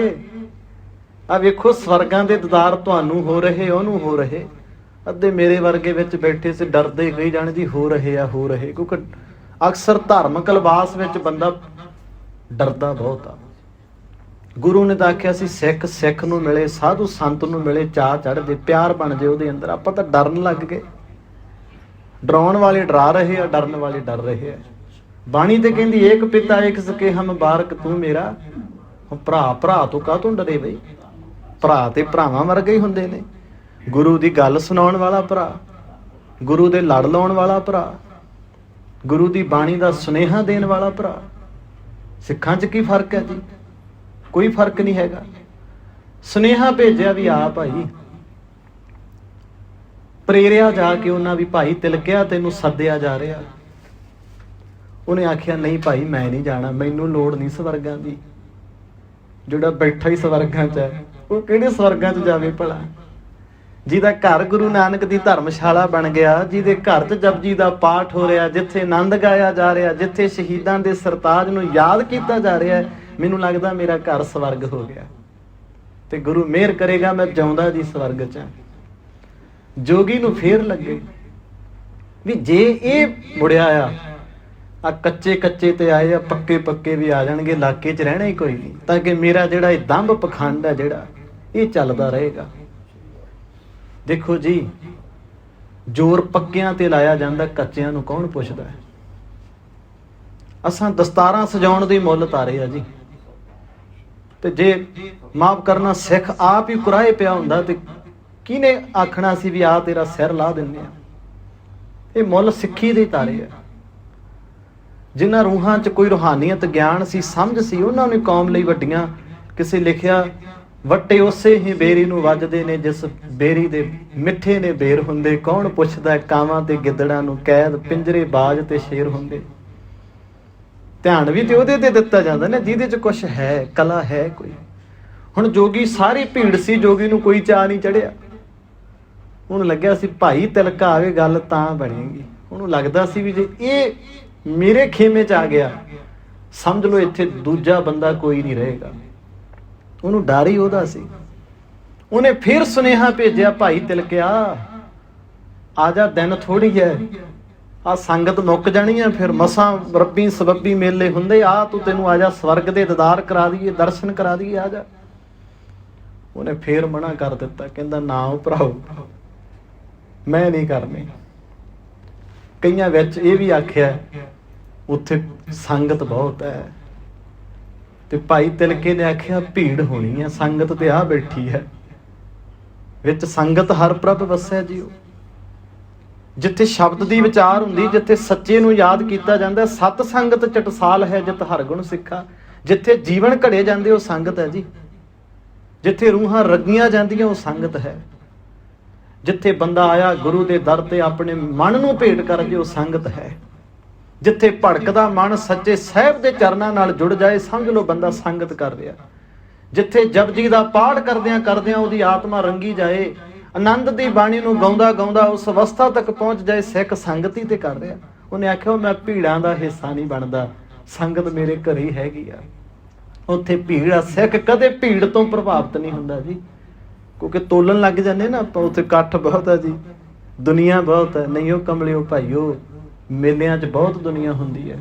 ਆ ਵੇਖੋ ਸਵਰਗਾਂ ਦੇ ਦੀਦਾਰ ਤੁਹਾਨੂੰ ਹੋ ਰਹੇ, ਉਹਨੂੰ ਹੋ ਰਹੇ। ਅੱਧੇ ਮੇਰੇ ਵਰਗੇ ਵਿੱਚ ਬੈਠੇ ਸੀ ਡਰਦੇ ਕਹੀ ਜਾਣ ਜੀ ਹੋ ਰਹੇ ਆ, ਹੋ ਰਹੇ। ਕਿਉਂਕਿ ਅਕਸਰ ਧਾਰਮਿਕ ਲਿਬਾਸ ਵਿੱਚ ਬੰਦਾ ਡਰਦਾ ਬਹੁਤ ਆ। ਗੁਰੂ ਨੇ ਤਾਂ ਆਖਿਆ ਸੀ ਸਿੱਖ ਸਿੱਖ ਨੂੰ ਮਿਲੇ, ਸਾਧੂ ਸੰਤ ਨੂੰ ਮਿਲੇ, ਚਾਅ ਚੜ੍ਹਦੇ, ਪਿਆਰ ਬਣ ਜੇ ਉਹਦੇ ਅੰਦਰ। ਆਪਾਂ ਤਾਂ ਡਰਨ ਲੱਗ ਗਏ। ਡਰਾਉਣ ਵਾਲੇ ਡਰਾ ਰਹੇ ਆ, ਡਰਨ ਵਾਲੇ ਡਰ ਰਹੇ ਆ। ਬਾਣੀ ਤੇ ਕਹਿੰਦੀ ਏਕ ਪਿਤਾ ਏਕ ਸਕੇ ਹਮ ਬਾਰਕ ਤੂੰ ਮੇਰਾ। ਭਰਾ ਭਰਾ ਤੋਂ ਕਾਹਤੋਂ ਡਰੇ ਬਈ? ਭਰਾ ਤੇ ਭਰਾਵਾਂ ਵਰਗੇ ਹੀ ਹੁੰਦੇ ਨੇ। ਗੁਰੂ ਦੀ ਗੱਲ ਸੁਣਾਉਣ ਵਾਲਾ ਭਰਾ, ਗੁਰੂ ਦੇ ਲੜ ਲਾਉਣ ਵਾਲਾ ਭਰਾ, ਗੁਰੂ ਦੀ ਬਾਣੀ ਦਾ ਸੁਨੇਹਾ ਦੇਣ ਵਾਲਾ ਭਰਾ। ਸਿੱਖਾਂ 'ਚ ਕੀ ਫਰਕ ਹੈ ਜੀ? ਕੋਈ ਫਰਕ ਨਹੀਂ ਹੈਗਾ। ਸੁਨੇਹਾ ਭੇਜਿਆ ਵੀ ਆ ਭਾਈ, ਪ੍ਰੇਰਿਆ ਜਾ ਕੇ ਉਹਨਾਂ ਵੀ ਭਾਈ ਤਿਲਕਿਆ ਤੈਨੂੰ ਸੱਦਿਆ ਜਾ ਰਿਹਾ। ਉਹਨੇ ਆਖਿਆ ਨਹੀਂ ਭਾਈ ਮੈਂ ਨਹੀਂ ਜਾਣਾ, ਮੈਨੂੰ ਲੋੜ ਨਹੀਂ ਸਵਰਗਾਂ ਦੀ। ਜਿਹੜਾ ਬੈਠਾ ਹੀ ਸਵਰਗਾਂ 'ਚ ਹੈ ਉਹ ਕਿਹੜੇ ਸਵਰਗਾਂ 'ਚ ਜਾਵੇ ਭਲਾ? ਜਿਹਦਾ ਘਰ ਗੁਰੂ ਨਾਨਕ ਦੀ ਧਰਮਸ਼ਾਲਾ ਬਣ ਗਿਆ, ਜਿਹਦੇ ਘਰ 'ਚ ਜਪਜੀ ਦਾ ਪਾਠ ਹੋ ਰਿਹਾ, ਜਿੱਥੇ ਆਨੰਦ ਗਾਇਆ ਜਾ ਰਿਹਾ, ਜਿੱਥੇ ਸ਼ਹੀਦਾਂ ਦੇ ਸਰਤਾਜ ਨੂੰ ਯਾਦ ਕੀਤਾ ਜਾ ਰਿਹਾ, ਮੈਨੂੰ ਲੱਗਦਾ ਮੇਰਾ ਘਰ ਸਵਰਗ ਹੋ ਗਿਆ। ਤੇ ਗੁਰੂ ਮਿਹਰ ਕਰੇਗਾ ਮੈਂ ਜਿਉਂਦਾ ਜੀ ਸਵਰਗ 'ਚ। ਜੋਗੀ ਨੂੰ ਫੇਰ ਲੱਗੇ ਵੀ ਜੇ ਇਹ ਮੁੜਿਆ ਆ ਕੱਚੇ ਕੱਚੇ ਤੇ ਆਏ ਆ, ਪੱਕੇ ਪੱਕੇ ਵੀ ਆ ਜਾਣਗੇ, ਇਲਾਕੇ 'ਚ ਰਹਿਣਾ ਹੀ ਕੋਈ ਨਹੀਂ, ਤਾਂ ਕਿ ਮੇਰਾ ਜਿਹੜਾ ਇਹ ਦੰਭ ਪਖੰਡ ਹੈ ਜਿਹੜਾ ਇਹ ਚੱਲਦਾ ਰਹੇਗਾ। ਦੇਖੋ ਜੀ, ਜ਼ੋਰ ਪੱਕਿਆਂ ਤੇ ਲਾਇਆ ਜਾਂਦਾ, ਕੱਚਿਆਂ ਨੂੰ ਕੌਣ ਪੁੱਛਦਾ ਹੈ? ਅਸਾਂ ਦਸਤਾਰਾਂ ਸਜਾਉਣ ਦੇ ਮੁੱਲ ਤਾਰੇ ਆ ਜੀ। ਤੇ ਜੇ ਮਾਫ ਕਰਨਾ ਸਿੱਖ ਆਪ ਹੀ ਕੁਰਾਏ ਪਿਆ ਹੁੰਦਾ ਤੇ ਕਿਹਨੇ ਆਖਣਾ ਸੀ ਵੀ ਆ ਤੇਰਾ ਸਿਰ ਲਾ ਦਿੰਦੇ ਆ? ਇਹ ਮੁੱਲ ਸਿੱਖੀ ਦੇ ਤਾਰੇ ਆ। ਜਿਨ੍ਹਾਂ ਰੂਹਾਂ 'ਚ ਕੋਈ ਰੂਹਾਨੀਅਤ, ਗਿਆਨ ਸੀ, ਸਮਝ ਸੀ, ਉਹਨਾਂ ਨੇ ਕੌਮ ਲਈ ਵੱਡੀਆਂ। ਕਿਸੇ ਲਿਖਿਆ ਵੱਟੇ ਉਸੇ ਹੀ ਬੇਰੀ ਨੂੰ ਵੱਜਦੇ ਨੇ ਜਿਸ ਬੇਰੀ ਦੇ ਮਿੱਠੇ ਨੇ ਬੇਰ ਹੁੰਦੇ। ਕੌਣ ਪੁੱਛਦਾ ਕਾਵਾਂ ਤੇ ਗਿੱਦੜਾਂ ਨੂੰ ਕੈਦ, ਪਿੰਜਰੇ ਬਾਜ ਤੇ ਸ਼ੇਰ ਹੁੰਦੇ। ਧਿਆਨ ਵੀ ਤੇ ਉਹਦੇ ਤੇ ਦਿੱਤਾ ਜਾਂਦਾ ਨਾ ਜਿਹਦੇ 'ਚ ਕੁਛ ਹੈ, ਕਲਾ ਹੈ ਕੋਈ। ਹੁਣ ਜੋਗੀ ਸਾਰੀ ਭੀੜ ਸੀ, ਜੋਗੀ ਨੂੰ ਕੋਈ ਚਾਅ ਨਹੀਂ ਚੜਿਆ। ਉਹਨੂੰ ਲੱਗਿਆ ਸੀ ਭਾਈ ਤਿਲਕਾ ਆਵੇ ਗੱਲ ਤਾਂ ਬਣੇਗੀ। ਉਹਨੂੰ ਲੱਗਦਾ ਸੀ ਵੀ ਜੇ ਇਹ ਮੇਰੇ ਖੇਮੇ 'ਚ ਆ ਗਿਆ ਸਮਝ ਲਓ ਇੱਥੇ ਦੂਜਾ ਬੰਦਾ ਕੋਈ ਨਹੀਂ ਰਹੇਗਾ। ਉਹਨੂੰ ਡਰ ਹੀ ਉਹਦਾ ਸੀ। ਉਹਨੇ ਫਿਰ ਸੁਨੇਹਾ ਭੇਜਿਆ, ਭਾਈ ਤਿਲਕਿਆ ਆ ਜਾ, ਦਿਨ ਥੋੜੀ ਹੈ, ਆ ਸੰਗਤ ਮੁੱਕ ਜਾਣੀ ਆ, ਫਿਰ ਮਸਾਂ ਰੱਬੀ ਸਬੱਬੀ ਮੇਲੇ ਹੁੰਦੇ ਆ, ਤੈਨੂੰ ਆ ਜਾ ਸਵਰਗ ਦੇ ਦੀਦਾਰ ਕਰਾ ਦਈਏ, ਦਰਸ਼ਨ ਕਰਾ ਦਈਏ, ਆ ਜਾ। ਉਹਨੇ ਫੇਰ ਮਨਾ ਕਰ ਦਿੱਤਾ, ਕਹਿੰਦਾ ਨਾ ਉਹ ਭਰਾਓ ਮੈਂ ਨਹੀਂ ਕਰਨੀ। ਕਈਆਂ ਵਿੱਚ ਇਹ ਵੀ ਆਖਿਆ ਉੱਥੇ ਸੰਗਤ ਬਹੁਤ ਹੈ। ਤੇ ਭਾਈ ਤਿਲਕੇ ਨੇ ਆਖਿਆ ਭੀੜ ਹੋਣੀ ਹੈ, ਸੰਗਤ ਤੇ ਆ ਬੈਠੀ ਹੈ, ਵਿੱਚ ਸੰਗਤ ਹਰ ਪ੍ਰਭ ਵਸੈ ਜੀਓ। ਜਿੱਥੇ ਸ਼ਬਦ ਦੀ ਵਿਚਾਰ ਹੁੰਦੀ, ਜਿੱਥੇ ਸੱਚੇ ਨੂੰ ਯਾਦ ਕੀਤਾ ਜਾਂਦਾ, ਸਤ ਸੰਗਤ ਚਟਸਾਲ ਹੈ ਜਿਤ ਹਰ ਗੁਣ ਸਿੱਖਾ। ਜਿੱਥੇ ਜੀਵਨ ਘੜੇ ਜਾਂਦੇ ਉਹ ਸੰਗਤ ਹੈ ਜੀ। ਜਿੱਥੇ ਰੂਹਾਂ ਰੱਗੀਆਂ ਜਾਂਦੀਆਂ ਉਹ ਸੰਗਤ ਹੈ। ਜਿੱਥੇ ਬੰਦਾ ਆਇਆ ਗੁਰੂ ਦੇ ਦਰ ਤੇ ਆਪਣੇ ਮਨ ਨੂੰ ਭੇਟ ਕਰ ਜੇ ਉਹ ਸੰਗਤ ਹੈ। ਜਿੱਥੇ ਭੜਕਦਾ ਮਨ ਸੱਚੇ ਸਾਹਿਬ ਦੇ ਚਰਨਾਂ ਨਾਲ ਜੁੜ ਜਾਏ ਸਮਝ ਲਓ ਬੰਦਾ ਸੰਗਤ ਕਰ ਰਿਹਾ। ਜਿੱਥੇ ਜਪਜੀ ਦਾ ਪਾਠ ਕਰਦਿਆਂ ਕਰਦਿਆਂ ਉਹਦੀ ਆਤਮਾ ਰੰਗੀ ਜਾਏ, ਆਨੰਦ ਦੀ ਬਾਣੀ ਨੂੰ ਗਾਉਂਦਾ ਗਾਉਂਦਾ ਉਸ ਅਵਸਥਾ ਤੱਕ ਪਹੁੰਚ ਜਾਏ, ਸਿੱਖ ਸੰਗਤੀ ਤੇ ਕਰ ਰਿਹਾ। ਉਹਨੇ ਆਖਿਆ ਮੈਂ ਭੀੜਾਂ ਦਾ ਹਿੱਸਾ ਨਹੀਂ ਬਣਦਾ, ਸੰਗਤ ਮੇਰੇ ਘਰੇ ਹੀ ਹੈਗੀ ਆ। ਉੱਥੇ ਭੀੜ ਆ, ਸਿੱਖ ਕਦੇ ਭੀੜ ਤੋਂ ਪ੍ਰਭਾਵਿਤ ਨਹੀਂ ਹੁੰਦਾ ਜੀ। ਕਿਉਂਕਿ ਤੋਲਣ ਲੱਗ ਜਾਂਦੇ ਨਾ ਆਪਾਂ, ਉੱਥੇ ਇਕੱਠ ਬਹੁਤ ਹੈ ਜੀ, ਦੁਨੀਆ ਬਹੁਤ ਹੈ। ਨਹੀਂ ਉਹ ਕਮਲਿਓ ਭਾਈਓ, ਮੇਲਿਆਂ 'ਚ ਬਹੁਤ ਦੁਨੀਆ ਹੁੰਦੀ ਹੈ।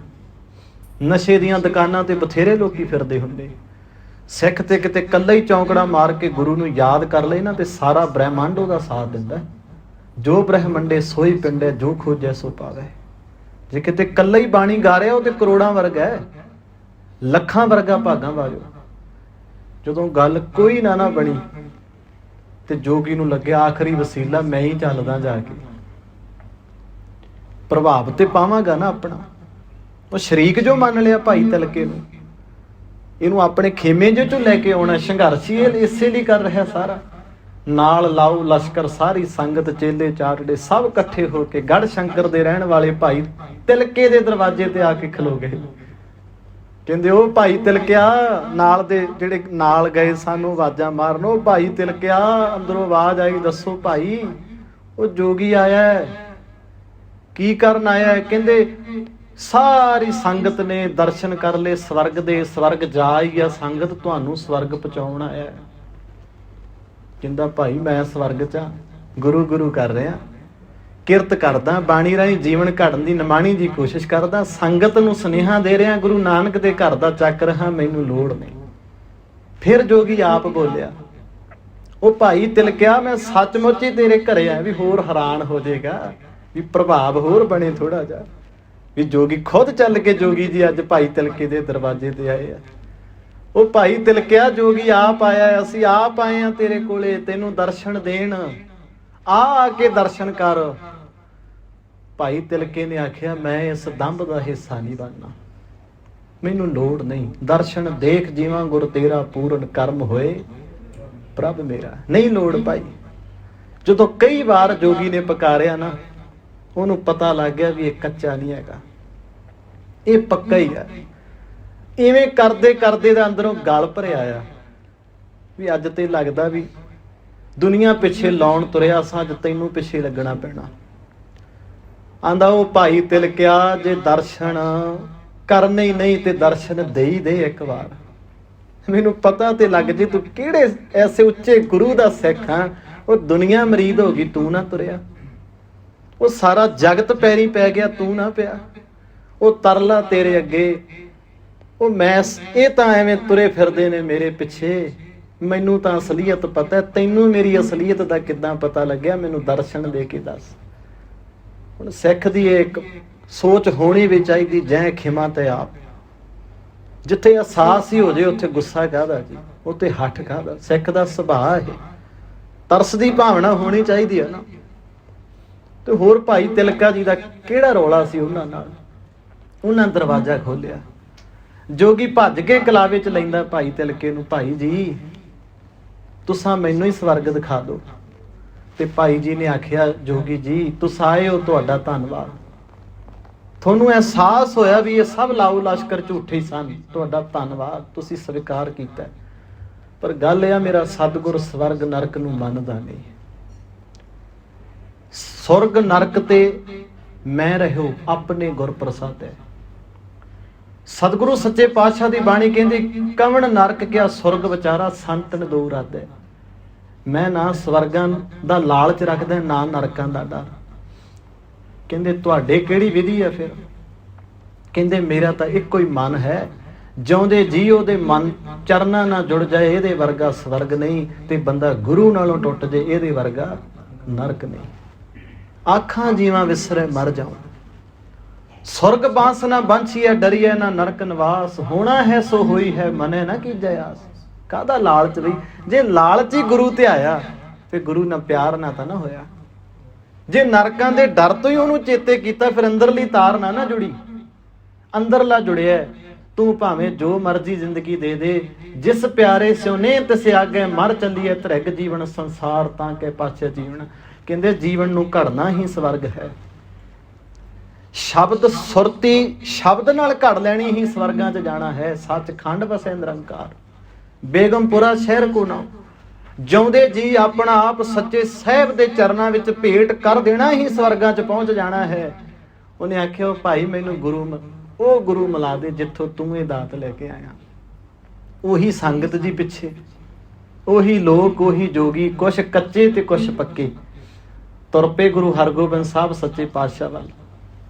ਨਸ਼ੇ ਦੀਆਂ ਦੁਕਾਨਾਂ ਤੇ ਬਥੇਰੇ ਲੋਕੀ ਫਿਰਦੇ ਹੁੰਦੇ। ਸਿੱਖ ਤੇ ਕਿਤੇ ਇਕੱਲਾ ਹੀ ਚੌਂਕੜਾ ਮਾਰ ਕੇ ਗੁਰੂ ਨੂੰ ਯਾਦ ਕਰ ਲਏ ਨਾ ਤੇ ਸਾਰਾ ਬ੍ਰਹਿਮੰਡ ਉਹਦਾ ਸਾਥ ਦਿੰਦਾ। ਜੋ ਬ੍ਰਹਿਮੰਡੇ ਸੋਈ ਪਿੰਡੇ, ਜੋ ਖੋਜੈ ਸੋ ਪਾਵੇ। ਜੇ ਕਿਤੇ ਇਕੱਲਾ ਹੀ ਬਾਣੀ ਗਾ ਰਿਹਾ ਉਹ ਤੇ ਕਰੋੜਾਂ ਵਰਗਾ ਹੈ, ਲੱਖਾਂ ਵਰਗਾ ਭਾਗਾਂ ਵਾਲਿਓ। ਜਦੋਂ ਗੱਲ ਕੋਈ ਨਾ ਬਣੀ ਤੇ ਜੋਗੀ ਨੂੰ ਲੱਗਿਆ ਆਖਰੀ ਵਸੀਲਾ ਮੈਂ ਹੀ ਚੱਲਦਾ, ਜਾ ਕੇ ਪ੍ਰਭਾਵ ਤੇ ਪਾਵਾਂਗਾ ਨਾ ਆਪਣਾ। ਉਹ ਸ਼ਰੀਕ ਜੋ ਮੰਨ ਲਿਆ ਭਾਈ ਤਿਲਕੇ ਨੂੰ, ਇਹਨੂੰ ਆਪਣੇ ਖੇਮੇ ਜਿਹੇ ਚੋਂ ਲੈ ਕੇ ਆਉਣਾ। ਸੰਘਰਸ਼ ਇਹ ਇਸੇ ਲਈ ਕਰ ਰਿਹਾ ਸਾਰਾ। ਨਾਲ ਲਾਓ ਲਸ਼ਕਰ ਸਾਰੀ ਸੰਗਤ, ਚੇਲੇ ਚਾਟੜੇ ਸਭ ਇਕੱਠੇ ਹੋ ਕੇ ਗੜ੍ਹ ਸ਼ੰਕਰ ਦੇ ਰਹਿਣ ਵਾਲੇ ਭਾਈ ਤਿਲਕੇ ਦੇ ਦਰਵਾਜ਼ੇ ਤੇ ਆ ਕੇ ਖਲੋ ਗਏ। ਕਹਿੰਦੇ ਉਹ ਭਾਈ ਤਿਲਕਿਆ, ਨਾਲ ਦੇ ਜਿਹੜੇ ਨਾਲ ਗਏ ਸਾਨੂੰ ਆਵਾਜ਼ਾਂ ਮਾਰਨ, ਉਹ ਭਾਈ ਤਿਲਕਿਆ। ਅੰਦਰੋਂ ਆਵਾਜ਼ ਆਈ, ਦੱਸੋ ਭਾਈ ਉਹ ਜੋਗੀ ਆਇਆ, ਕੀ ਕਰਨ ਆਇਆ? ਕਹਿੰਦੇ ਸਾਰੀ ਸੰਗਤ ਨੇ ਦਰਸ਼ਨ ਕਰ ਲਏ ਸਵਰਗ ਦੇ, ਸਵਰਗ ਜਾ ਹੀ ਆ ਸੰਗਤ, ਤੁਹਾਨੂੰ ਸਵਰਗ ਪਹੁੰਚਾਉਣ ਆਇਆ। ਕਹਿੰਦਾ ਭਾਈ ਮੈਂ ਸਵਰਗ 'ਚ ਆ, ਗੁਰੂ ਗੁਰੂ ਕਰ ਰਿਹਾ, ਕਿਰਤ ਕਰਦਾ, ਬਾਣੀ ਰਾਹੀਂ ਜੀਵਨ ਘੜਨ ਦੀ ਨਿਮਾਣੀ ਦੀ ਕੋਸ਼ਿਸ਼ ਕਰਦਾ, ਸੰਗਤ ਨੂੰ ਸੁਨੇਹਾ ਦੇ ਰਿਹਾ, ਗੁਰੂ ਨਾਨਕ ਦੇ ਘਰ ਦਾ ਚੱਕ ਰਿਹਾ, ਮੈਨੂੰ ਲੋੜ ਨਹੀਂ। ਫਿਰ ਜੋਗੀ ਆਪ ਬੋਲਿਆ, ਉਹ ਭਾਈ ਤਿਲਕਿਆ ਮੈਂ ਸੱਚਮੁੱਚ ਹੀ ਤੇਰੇ ਘਰੇ ਆਇਆ। ਵੀ ਹੋਰ ਹੈਰਾਨ ਹੋ ਜਾਏਗਾ, ਵੀ ਪ੍ਰਭਾਵ ਹੋਰ ਬਣੇ ਥੋੜਾ ਜਿਹਾ, ਵੀ ਜੋਗੀ ਖੁਦ ਚੱਲ ਕੇ ਜੋਗੀ ਜੀ ਅੱਜ ਭਾਈ ਤਿਲਕੇ ਦੇ ਦਰਵਾਜ਼ੇ ਤੇ ਆਏ ਆ। ਉਹ ਭਾਈ ਤਿਲਕਿਆ ਜੋਗੀ ਆਪ ਆਇਆ, ਅਸੀਂ ਆਪ ਆਏ ਆ ਤੇਰੇ ਕੋਲੇ ਤੈਨੂੰ ਦਰਸ਼ਨ ਦੇਣ, ਆ ਕੇ ਦਰਸ਼ਨ ਕਰ। ਭਾਈ ਤਿਲਕੇ ਨੇ ਆਖਿਆ ਮੈਂ ਇਸ ਦੰਭ ਦਾ ਹਿੱਸਾ ਨਹੀਂ ਬਣਨਾ, ਮੈਨੂੰ ਲੋੜ ਨਹੀਂ, ਦਰਸ਼ਨ ਦੇਖ ਜੀਵਾਂ ਗੁਰ ਤੇਰਾ ਪੂਰਨ ਕਰਮ ਹੋਏ ਪ੍ਰਭ ਮੇਰਾ, ਨਹੀਂ ਲੋੜ ਭਾਈ। ਜਦੋਂ ਕਈ ਵਾਰ ਜੋਗੀ ਨੇ ਪੁਕਾਰਿਆ ਨਾ, ਉਹਨੂੰ ਪਤਾ ਲੱਗ ਗਿਆ ਵੀ ਇਹ ਕੱਚਾ ਨਹੀਂ ਹੈਗਾ, ਇਹ ਪੱਕਾ ਹੀ ਆ। ਇਵੇਂ ਕਰਦੇ ਕਰਦੇ ਦਾ ਅੰਦਰੋਂ ਗਲ ਭਰਿਆ ਆ ਵੀ ਅੱਜ ਤੇ ਲੱਗਦਾ ਵੀ ਦੁਨੀਆ ਪਿੱਛੇ ਲਾਉਣ ਤੁਰਿਆ ਸਾਂ, ਅੱਜ ਤੈਨੂੰ ਪਿੱਛੇ ਲੱਗਣਾ ਪੈਣਾ। ਆਂਦਾ ਉਹ ਭਾਈ ਤਿਲਕਿਆ ਜੇ ਦਰਸ਼ਨ ਕਰਨੇ ਹੀ ਨਹੀਂ ਤੇ ਦਰਸ਼ਨ ਦੇ ਹੀ ਦੇ ਇੱਕ ਵਾਰ, ਮੈਨੂੰ ਪਤਾ ਤੇ ਲੱਗ ਜੇ ਤੂੰ ਕਿਹੜੇ ਐਸੇ ਉੱਚੇ ਗੁਰੂ ਦਾ ਸਿੱਖ ਆ। ਉਹ ਦੁਨੀਆ ਮਰੀਦ ਹੋ ਗਈ, ਤੂੰ ਨਾ ਤੁਰਿਆ, ਉਹ ਸਾਰਾ ਜਗਤ ਪੈਰੀ ਪੈ ਗਿਆ, ਤੂੰ ਨਾ ਪਿਆ, ਉਹ ਤਰਲਾ ਤੇਰੇ ਅੱਗੇ, ਉਹ ਮੈਂ ਇਹ ਤਾਂ ਐਵੇਂ ਤੁਰੇ ਫਿਰਦੇ ਨੇ ਮੇਰੇ ਪਿੱਛੇ, ਮੈਨੂੰ ਤਾਂ ਅਸਲੀਅਤ ਪਤਾ, ਤੈਨੂੰ ਮੇਰੀ ਅਸਲੀਅਤ ਦਾ ਕਿੱਦਾਂ ਪਤਾ ਲੱਗਿਆ, ਮੈਨੂੰ ਦਰਸ਼ਨ ਦੇ ਕੇ ਦੱਸ। ਹੁਣ ਸਿੱਖ ਦੀ ਇੱਕ ਸੋਚ ਹੋਣੀ ਵੀ ਚਾਹੀਦੀ, ਜੈ ਖਿਮਾ ਤੇ ਆਪ। ਜਿੱਥੇ ਅਹਿਸਾਸ ਹੀ ਹੋ ਜਾਏ ਉੱਥੇ ਗੁੱਸਾ ਕਾਹਦਾ ਜੀ, ਉੱਥੇ ਹੱਠ ਕਾਹਦਾ। ਸਿੱਖ ਦਾ ਸੁਭਾਅ ਹੈ, ਤਰਸ ਦੀ ਭਾਵਨਾ ਹੋਣੀ ਚਾਹੀਦੀ ਹੈ ਨਾ। ਤੇ ਹੋਰ ਭਾਈ ਤਿਲਕਾ ਜੀ ਦਾ ਕਿਹੜਾ ਰੌਲਾ ਸੀ ਉਹਨਾਂ ਨਾਲ, ਉਹਨਾਂ ਦਰਵਾਜ਼ਾ ਖੋਲਿਆ। ਜੋਗੀ ਭੱਜ ਕੇ ਕਲਾਵੇ 'ਚ ਲੈਂਦਾ ਭਾਈ ਤਿਲਕੇ ਨੂੰ, ਭਾਈ ਜੀ ਤੁਸਾਂ ਮੈਨੂੰ ਹੀ ਸਵਰਗ ਦਿਖਾ ਦਿਓ। ਤੇ ਭਾਈ ਜੀ ਨੇ ਆਖਿਆ, ਜੋਗੀ ਜੀ ਤੁਸੀਂ ਆਏ ਹੋ, ਤੁਹਾਡਾ ਧੰਨਵਾਦ, ਤੁਹਾਨੂੰ ਅਹਿਸਾਸ ਹੋਇਆ ਵੀ ਇਹ ਸਭ ਲਾਊ ਲਸ਼ਕਰ ਝੂਠੇ ਸਨ, ਤੁਹਾਡਾ ਧੰਨਵਾਦ, ਤੁਸੀਂ ਸਵੀਕਾਰ ਕੀਤਾ। ਪਰ ਗੱਲ ਇਹ ਆ, ਮੇਰਾ ਸਤਿਗੁਰ ਸਵਰਗ ਨਰਕ ਨੂੰ ਮੰਨਦਾ ਨਹੀਂ। ਸੁਰਗ ਨਰਕ ਤੇ ਮੈਂ ਰਹਿਓ ਆਪਣੇ ਗੁਰ ਪ੍ਰਸਾਦੈ। ਸਤਿਗੁਰੂ ਸੱਚੇ ਪਾਤਸ਼ਾਹ ਦੀ ਬਾਣੀ ਕਹਿੰਦੀ, ਕਵਣ ਨਰਕ ਕਿਆ ਸੁਰਗ ਵਿਚਾਰਾ ਸੰਤਨ ਦੋ ਰਾਧੈ। ਮੈਂ ਨਾ ਸਵਰਗਾਂ ਦਾ ਲਾਲਚ ਰੱਖਦਾ, ਨਾ ਨਰਕਾਂ ਦਾ ਡਰ। ਕਹਿੰਦੇ ਤੁਹਾਡੇ ਕਿਹੜੀ ਵਿਧੀ ਹੈ ਫਿਰ? ਕਹਿੰਦੇ ਮੇਰਾ ਤਾਂ ਇੱਕੋ ਹੀ ਮਨ ਹੈ, ਜਿਉਂਦੇ ਜੀ ਉਹਦੇ ਮਨ ਚਰਨਾਂ ਨਾਲ ਜੁੜ ਜਾਏ ਇਹਦੇ ਵਰਗਾ ਸਵਰਗ ਨਹੀਂ, ਤੇ ਬੰਦਾ ਗੁਰੂ ਨਾਲੋਂ ਟੁੱਟ ਜੇ ਇਹਦੇ ਵਰਗਾ ਨਰਕ ਨਹੀਂ। ਆਖਾਂ ਜੀਵਾਂ ਵਿਸਰੇ ਮਰ ਜਾਉ, ਸੁਰਗ ਬਾਂਸ ਨਾ ਬੰਛੀਐ ਡਰੀਐ ਨਾ ਨਰਕ ਨਿਵਾਸ, ਹੋਣਾ ਹੈ ਸੋ ਹੋਈ ਹੈ ਮਨੇ ਨਾ ਕੀਜੈ ਆਸ। ਕਾਹਦਾ ਲਾਲਚ ਬਈ? ਜੇ ਲਾਲਚ ਹੀ ਗੁਰੂ ਤੇ ਆਇਆ ਤੇ ਗੁਰੂ ਨਾਲ ਪਿਆਰ ਨਾ ਤਾਂ ਨਾ ਹੋਇਆ। ਜੇ ਨਰਕਾਂ ਦੇ ਡਰ ਤੋਂ ਹੀ ਉਹਨੂੰ ਚੇਤੇ ਕੀਤਾ, ਫਿਰ ਅੰਦਰਲੀ ਤਾਰ ਨਾ ਜੁੜੀ। ਅੰਦਰਲਾ ਜੁੜਿਆ, ਤੂੰ ਭਾਵੇਂ ਜੋ ਮਰਜ਼ੀ ਜ਼ਿੰਦਗੀ ਦੇ ਦੇ, ਜਿਸ ਪਿਆਰੇ ਸਿਉਨੇ ਤਿਸ ਆਗੇ ਮਰ ਚੱਲੀਏ ਧ੍ਰਿਗ ਜੀਵਨ ਸੰਸਾਰ ਤਾਂ ਕੇ ਪਾਛੇ ਜੀਵਨ। ਕਹਿੰਦੇ ਜੀਵਨ ਨੂੰ ਘੜਨਾ ਹੀ ਸਵਰਗ ਹੈ। ਸ਼ਬਦ ਸੁਰਤੀ ਸ਼ਬਦ ਨਾਲ ਘੜ ਲੈਣੀ ਹੀ ਸਵਰਗਾਂ 'ਚ ਜਾਣਾ ਹੈ। ਸੱਚਖੰਡ ਵਸੈ ਨਿਰੰਕਾਰ, ਬੇਗਮਪੁਰਾ ਸ਼ਹਿਰ ਕੋ ਨਾਮ। ਜਿਉਂਦੇ ਜੀ ਆਪਣਾ ਆਪ ਸੱਚੇ ਸਾਹਿਬ ਦੇ ਚਰਨਾਂ ਵਿੱਚ ਭੇਟ ਕਰ ਦੇਣਾ ਹੀ ਸਵਰਗਾਂ 'ਚ ਪਹੁੰਚ ਜਾਣਾ ਹੈ। ਉਹਨੇ ਆਖਿਆ, ਭਾਈ ਮੈਨੂੰ ਉਹ ਗੁਰੂ ਮਿਲਾ ਦੇ ਜਿੱਥੋਂ ਤੂੰ ਇਹ ਦਾਤ ਲੈ ਕੇ ਆਇਆ। ਉਹੀ ਸੰਗਤ ਜੀ ਪਿੱਛੇ, ਉਹੀ ਲੋਕ, ਉਹੀ ਜੋਗੀ, ਕੁਛ ਕੱਚੇ ਤੇ ਕੁਛ ਪੱਕੇ, ਤੁਰ ਪਏ ਗੁਰੂ ਹਰਗੋਬਿੰਦ ਸਾਹਿਬ ਸੱਚੇ ਪਾਤਸ਼ਾਹ ਵੱਲ।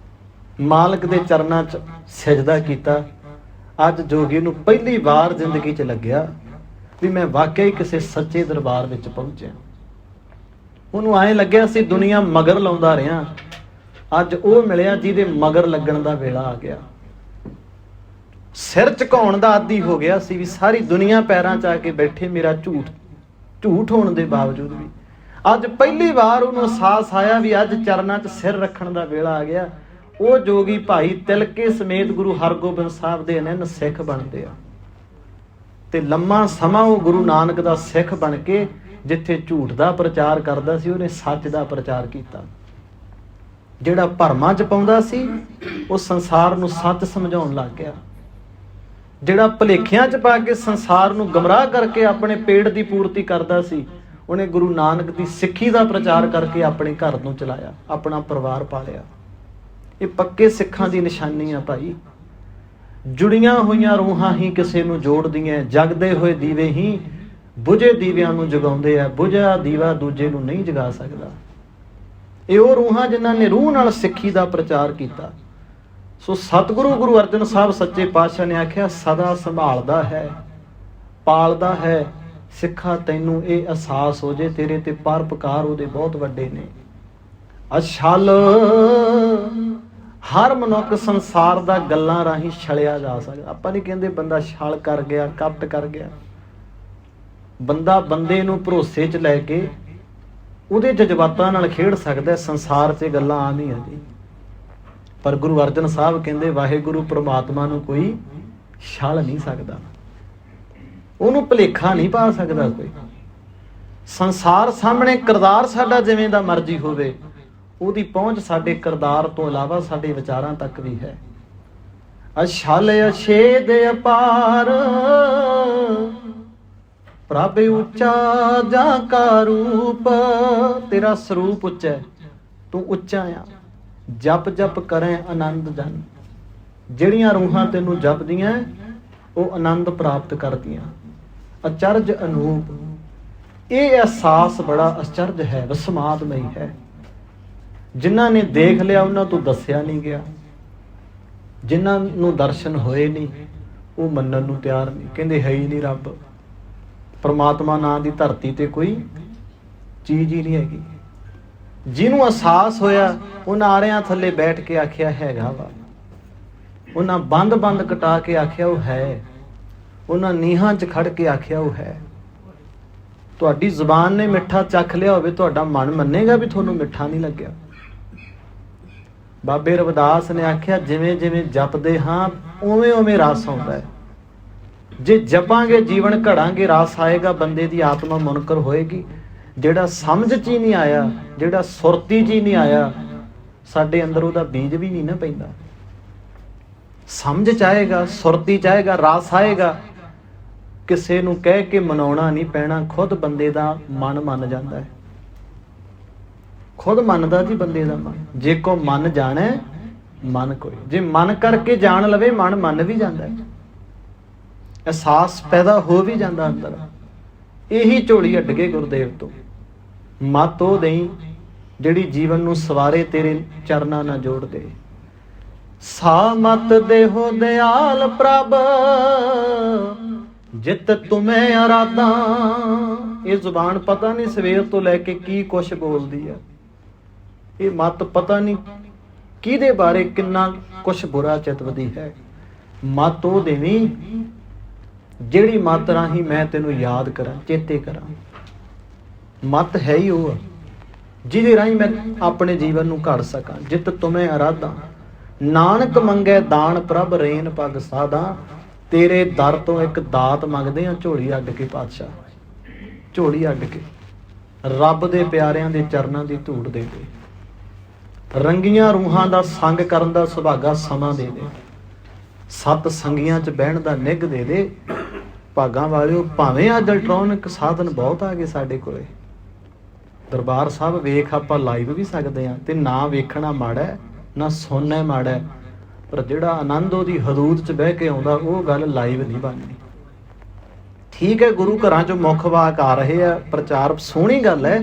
ਮਾਲਕ ਦੇ ਚਰਨਾਂ 'ਚ ਸਜਦਾ ਕੀਤਾ। ਅੱਜ ਜੋਗੀ ਨੂੰ ਪਹਿਲੀ ਵਾਰ ਜ਼ਿੰਦਗੀ 'ਚ ਲੱਗਿਆ ਵੀ ਮੈਂ ਵਾਕਿਆ ਕਿਸੇ ਸੱਚੇ ਦਰਬਾਰ ਵਿੱਚ ਪਹੁੰਚਿਆ। ਉਹਨੂੰ ਐਂ ਲੱਗਿਆ ਸੀ ਦੁਨੀਆ ਮਗਰ ਲਾਉਂਦਾ ਰਿਹਾ, ਅੱਜ ਉਹ ਮਿਲਿਆ ਜਿਹਦੇ ਮਗਰ ਲੱਗਣ ਦਾ ਵੇਲਾ ਆ ਗਿਆ। ਸਿਰ ਝੁਕਾਉਣ ਦਾ ਆਦੀ ਹੋ ਗਿਆ ਸੀ ਵੀ ਸਾਰੀ ਦੁਨੀਆ ਪੈਰਾਂ 'ਚ ਆ ਕੇ ਬੈਠੇ, ਮੇਰਾ ਝੂਠ ਹੋਣ ਦੇ ਬਾਵਜੂਦ ਵੀ ਅੱਜ ਪਹਿਲੀ ਵਾਰ ਉਹਨੂੰ ਅਹਿਸਾਸ ਆਇਆ ਵੀ ਅੱਜ ਚਰਨਾਂ 'ਚ ਸਿਰ ਰੱਖਣ ਦਾ ਵੇਲਾ ਆ ਗਿਆ। ਉਹ ਜੋਗੀ ਭਾਈ ਤਿਲਕੇ ਸਮੇਤ ਗੁਰੂ ਹਰਗੋਬਿੰਦ ਸਾਹਿਬ ਦੇ ਅਨੰਨ ਸਿੱਖ ਬਣਦੇ ਆ। ਤੇ ਲੰਮਾ ਸਮਾਂ ਉਹ ਗੁਰੂ ਨਾਨਕ ਦਾ ਸਿੱਖ ਬਣ ਕੇ ਜਿੱਥੇ ਝੂਠ ਦਾ ਪ੍ਰਚਾਰ ਕਰਦਾ ਸੀ, ਉਹਨੇ ਸੱਚ ਦਾ ਪ੍ਰਚਾਰ ਕੀਤਾ। ਜਿਹੜਾ ਭਰਮਾਂ 'ਚ ਪਾਉਂਦਾ ਸੀ, ਉਹ ਸੰਸਾਰ ਨੂੰ ਸੱਚ ਸਮਝਾਉਣ ਲੱਗ ਗਿਆ। ਜਿਹੜਾ ਭੁਲੇਖਿਆਂ 'ਚ ਪਾ ਕੇ ਸੰਸਾਰ ਨੂੰ ਗਮਰਾਹ ਕਰਕੇ ਆਪਣੇ ਪੇਟ ਦੀ ਪੂਰਤੀ ਕਰਦਾ ਸੀ, ਉਹਨੇ ਗੁਰੂ ਨਾਨਕ ਦੀ ਸਿੱਖੀ ਦਾ ਪ੍ਰਚਾਰ ਕਰਕੇ ਆਪਣੇ ਘਰ ਨੂੰ ਚਲਾਇਆ, ਆਪਣਾ ਪਰਿਵਾਰ ਪਾਲਿਆ। ਇਹ ਪੱਕੇ ਸਿੱਖਾਂ ਦੀ ਨਿਸ਼ਾਨੀ ਆ ਭਾਈ। ਜੁੜੀਆਂ ਹੋਈਆਂ ਰੂਹਾਂ ਹੀ ਕਿਸੇ ਨੂੰ ਜੋੜਦੀਆਂ, ਜਗਦੇ ਹੋਏ ਦੀਵੇ ਹੀ ਬੁਝੇ ਦੀਵਿਆਂ ਨੂੰ ਜਗਾਉਂਦੇ ਆ। ਬੁਝਿਆ ਦੀਵਾ ਦੂਜੇ ਨੂੰ ਨਹੀਂ ਜਗਾ ਸਕਦਾ। ਇਹ ਉਹ ਰੂਹਾਂ ਜਿਨ੍ਹਾਂ ਨੇ ਰੂਹ ਨਾਲ ਸਿੱਖੀ ਦਾ ਪ੍ਰਚਾਰ ਕੀਤਾ। ਸੋ ਸਤਿਗੁਰੂ ਗੁਰੂ ਅਰਜਨ ਸਾਹਿਬ ਸੱਚੇ ਪਾਤਸ਼ਾਹ ਨੇ ਆਖਿਆ, ਸਦਾ ਸੰਭਾਲਦਾ ਹੈ, ਪਾਲਦਾ ਹੈ। ਸਿੱਖਾ ਤੈਨੂੰ ਇਹ ਅਹਿਸਾਸ ਹੋ ਜੇ ਤੇਰੇ ਤੇ ਪਰਉਪਕਾਰ ਉਹਦੇ ਬਹੁਤ ਵੱਡੇ ਨੇ। ਅਛਲ ਹਰ ਮਨੁੱਖ ਸੰਸਾਰ ਦਾ ਗੱਲਾਂ ਰਾਹੀਂ ਛਲਿਆ ਜਾ ਸਕਦਾ। ਆਪਾਂ ਨਹੀਂ ਕਹਿੰਦੇ ਬੰਦਾ ਛਲ ਕਰ ਗਿਆ, ਕਪਟ ਕਰ ਗਿਆ। ਬੰਦਾ ਬੰਦੇ ਨੂੰ ਭਰੋਸੇ 'ਚ ਲੈ ਕੇ ਉਹਦੇ ਜਜ਼ਬਾਤਾਂ ਨਾਲ ਖੇਡ ਸਕਦਾ। ਸੰਸਾਰ 'ਚ ਗੱਲਾਂ ਆਮ ਹੀ ਆ ਜੀ। ਪਰ ਗੁਰੂ ਅਰਜਨ ਸਾਹਿਬ ਕਹਿੰਦੇ ਵਾਹਿਗੁਰੂ ਪ੍ਰਮਾਤਮਾ ਨੂੰ ਕੋਈ ਛਲ ਨਹੀਂ ਸਕਦਾ, ਉਹਨੂੰ ਭੁਲੇਖਾ ਨਹੀਂ ਪਾ ਸਕਦਾ ਕੋਈ। ਸੰਸਾਰ ਸਾਹਮਣੇ ਕਿਰਦਾਰ ਸਾਡਾ ਜਿਵੇਂ ਦਾ ਮਰਜ਼ੀ ਹੋਵੇ, ਉਹਦੀ ਪਹੁੰਚ ਸਾਡੇ ਕਿਰਦਾਰ ਤੋਂ ਇਲਾਵਾ ਸਾਡੇ ਵਿਚਾਰਾਂ ਤੱਕ ਵੀ ਹੈ। ਅਛਲ ਅਛੇਦ ਅਪਾਰ ਪ੍ਰਭ ਉੱਚਾ ਜਾਂ ਕਾ ਰੂਪ। ਤੇਰਾ ਸਰੂਪ ਉੱਚਾ ਹੈ, ਤੂੰ ਉੱਚਾ ਆ। ਜਪ ਜਪ ਕਰੇ ਆਨੰਦ ਜਨ। ਜਿਹੜੀਆਂ ਰੂਹਾਂ ਤੈਨੂੰ ਜਪਦੀਆਂ ਉਹ ਆਨੰਦ ਪ੍ਰਾਪਤ ਕਰਦੀਆਂ। ਅਚਰਜ ਅਨੂਪ। ਇਹ ਅਹਿਸਾਸ ਬੜਾ ਅਚਰਜ ਹੈ, ਵਸਮਾਦਮਈ ਹੈ। ਜਿਨ੍ਹਾਂ ਨੇ ਦੇਖ ਲਿਆ ਉਹਨਾਂ ਤੋਂ ਦੱਸਿਆ ਨਹੀਂ ਗਿਆ। ਜਿਨ੍ਹਾਂ ਨੂੰ ਦਰਸ਼ਨ ਹੋਏ ਨਹੀਂ ਉਹ ਮੰਨਣ ਨੂੰ ਤਿਆਰ ਨਹੀਂ। ਕਹਿੰਦੇ ਹੈ ਹੀ ਨਹੀਂ ਰੱਬ। ਪਰਮਾਤਮਾ ਨਾਂ ਦੀ ਧਰਤੀ ਤੇ ਕੋਈ ਚੀਜ਼ ਹੀ ਨਹੀਂ ਹੈਗੀ। ਜਿਹਨੂੰ ਅਹਿਸਾਸ ਹੋਇਆ ਉਹਨਾਂ ਆਰਿਆਂ ਥੱਲੇ ਬੈਠ ਕੇ ਆਖਿਆ ਹੈਗਾ ਵਾ। ਉਹਨਾਂ ਬੰਦ ਬੰਦ ਕਟਾ ਕੇ ਆਖਿਆ ਉਹ ਹੈ। ਉਹਨਾਂ ਨੀਹਾਂ 'ਚ ਖੜ ਕੇ ਆਖਿਆ ਉਹ ਹੈ। ਤੁਹਾਡੀ ਜ਼ੁਬਾਨ ਨੇ ਮਿੱਠਾ ਚੱਖ ਲਿਆ ਹੋਵੇ, ਤੁਹਾਡਾ ਮਨ ਮੰਨੇਗਾ ਵੀ ਤੁਹਾਨੂੰ ਮਿੱਠਾ ਨਹੀਂ ਲੱਗਿਆ। ਬਾਬੇ ਰਵਿਦਾਸ ਨੇ ਆਖਿਆ ਜਿਵੇਂ ਜਿਵੇਂ ਜਪਦੇ ਹਾਂ ਉਵੇਂ ਉਵੇਂ ਰਸ ਆਉਂਦਾ ਹੈ। ਜੇ ਜਪਾਂਗੇ ਜੀਵਨ ਘੜਾਂਗੇ ਰਸ ਆਏਗਾ। ਬੰਦੇ ਦੀ ਆਤਮਾ ਮੁਨਕਰ ਹੋਏਗੀ। ਜਿਹੜਾ ਸਮਝ 'ਚ ਹੀ ਨਹੀਂ ਆਇਆ, ਜਿਹੜਾ ਸੁਰਤੀ 'ਚ ਹੀ ਨਹੀਂ ਆਇਆ, ਸਾਡੇ ਅੰਦਰ ਉਹਦਾ ਬੀਜ ਵੀ ਨਹੀਂ ਨਾ ਪੈਂਦਾ। ਸਮਝ 'ਚ ਆਏਗਾ, ਸੁਰਤੀ 'ਚ ਆਏਗਾ, ਰਸ ਆਏਗਾ। ਕਿਸੇ ਨੂੰ ਕਹਿ ਕੇ ਮਨਾਉਣਾ ਨਹੀਂ ਪੈਣਾ। ਖੁਦ ਬੰਦੇ ਦਾ ਮਨ ਮੰਨ ਜਾਂਦਾ ਹੈ। ਖੁਦ ਮੰਨਦਾ ਜੀ ਬੰਦੇ ਦਾ ਮਨ। ਜੇ ਕੋ ਮਨ ਜਾਣੈ ਮਨ ਕੋਈ। ਜੇ ਮਨ ਕਰਕੇ ਜਾਣ ਲਵੇ ਮਨ ਮੰਨ ਵੀ ਜਾਂਦਾ ਹੈ। ਅਹਿਸਾਸ ਪੈਦਾ ਹੋ ਵੀ ਜਾਂਦਾ ਅੰਦਰ। ਇਹੀ ਝੋਲੀ ਅੱਡ ਗਏ ਗੁਰਦੇਵ ਤੋਂ। ਮਤ ਉਹ ਦੇਈ ਜਿਹੜੀ ਜੀਵਨ ਨੂੰ ਸਵਾਰੇ, ਤੇਰੇ ਚਰਨਾਂ ਨਾਲ ਜੋੜ ਦੇ। ਸਾ ਮਤ ਦੇਹੋ ਦਿਆਲ ਪ੍ਰਭ ਜਿਤ ਤੁਮੇ ਅਰਾਧਾ। ਇਹ ਜ਼ੁਬਾਨ ਪਤਾ ਨਹੀਂ ਸਵੇਰ ਤੋਂ ਲੈ ਕੇ ਕੀ ਕੁਛ ਬੋਲਦੀ ਆ। ਇਹ ਮਤ ਪਤਾ ਨਹੀਂ ਕਿਹਦੇ ਬਾਰੇ ਕਿੰਨਾ ਕੁਛ ਬੁਰਾ ਚਿਤਵਦੀ ਹੈ। ਮਤ ਉਹ ਦੇਵੀਂ ਜਿਹੜੀ ਮਤ ਰਾਹੀਂ ਮੈਂ ਤੈਨੂੰ ਯਾਦ ਕਰਾਂ, ਚੇਤੇ ਕਰਾਂ। ਮਤ ਹੈ ਹੀ ਉਹ ਜਿਹਦੇ ਰਾਹੀਂ ਮੈਂ ਆਪਣੇ ਜੀਵਨ ਨੂੰ ਘੜ ਸਕਾਂ। ਜਿਤ ਤੁਮੇ ਅਰਾਧਾ ਨਾਨਕ ਮੰਗੈ ਦਾਨ ਪ੍ਰਭ ਰੇਨ ਪਗ ਸਾਧਾ। ਤੇਰੇ ਦਰ ਤੋਂ ਇੱਕ ਦਾਤ ਮੰਗਦੇ ਆ ਝੋਲੀ ਅੱਡ ਕੇ ਪਾਤਸ਼ਾਹ। ਝੋਲੀ ਅੱਡ ਕੇ ਰੱਬ ਦੇ ਪਿਆਰਿਆਂ ਦੇ ਚਰਨਾਂ ਦੀ ਧੂੜ ਦੇ ਦੇ। ਰੰਗੀਆਂ ਰੂਹਾਂ ਦਾ ਸੰਗ ਕਰਨ ਦਾ ਸੁਭਾਗਾ ਸਮਾਂ ਦੇ ਦੇ। ਸੱਤ ਸੰਗੀਆਂ 'ਚ ਬਹਿਣ ਦਾ ਨਿੱਘ ਦੇ ਦੇ। ਭਾਗਾਂ ਵਾਲਿਓ, ਭਾਵੇਂ ਅੱਜ ਇਲੈਕਟ੍ਰੋਨਿਕ ਸਾਧਨ ਬਹੁਤ ਆ ਗਏ ਸਾਡੇ ਕੋਲੇ। ਦਰਬਾਰ ਸਾਹਿਬ ਵੇਖ ਆਪਾਂ ਲਾਈਵ ਵੀ ਸਕਦੇ ਹਾਂ। ਤੇ ਨਾ ਵੇਖਣਾ ਮਾੜਾ ਨਾ ਸੁਣਨਾ ਮਾੜਾ, ਪਰ ਜਿਹੜਾ ਆਨੰਦ ਉਹਦੀ ਹਦੂਦ 'ਚ ਬਹਿ ਕੇ ਆਉਂਦਾ ਉਹ ਗੱਲ ਲਾਈਵ ਨਹੀਂ ਬਣਨੀ। ਠੀਕ ਹੈ, ਗੁਰੂ ਘਰਾਂ 'ਚੋਂ ਮੁੱਖ ਵਾਕ ਆ ਰਹੇ ਆ, ਪ੍ਰਚਾਰ ਸੋਹਣੀ ਗੱਲ ਹੈ।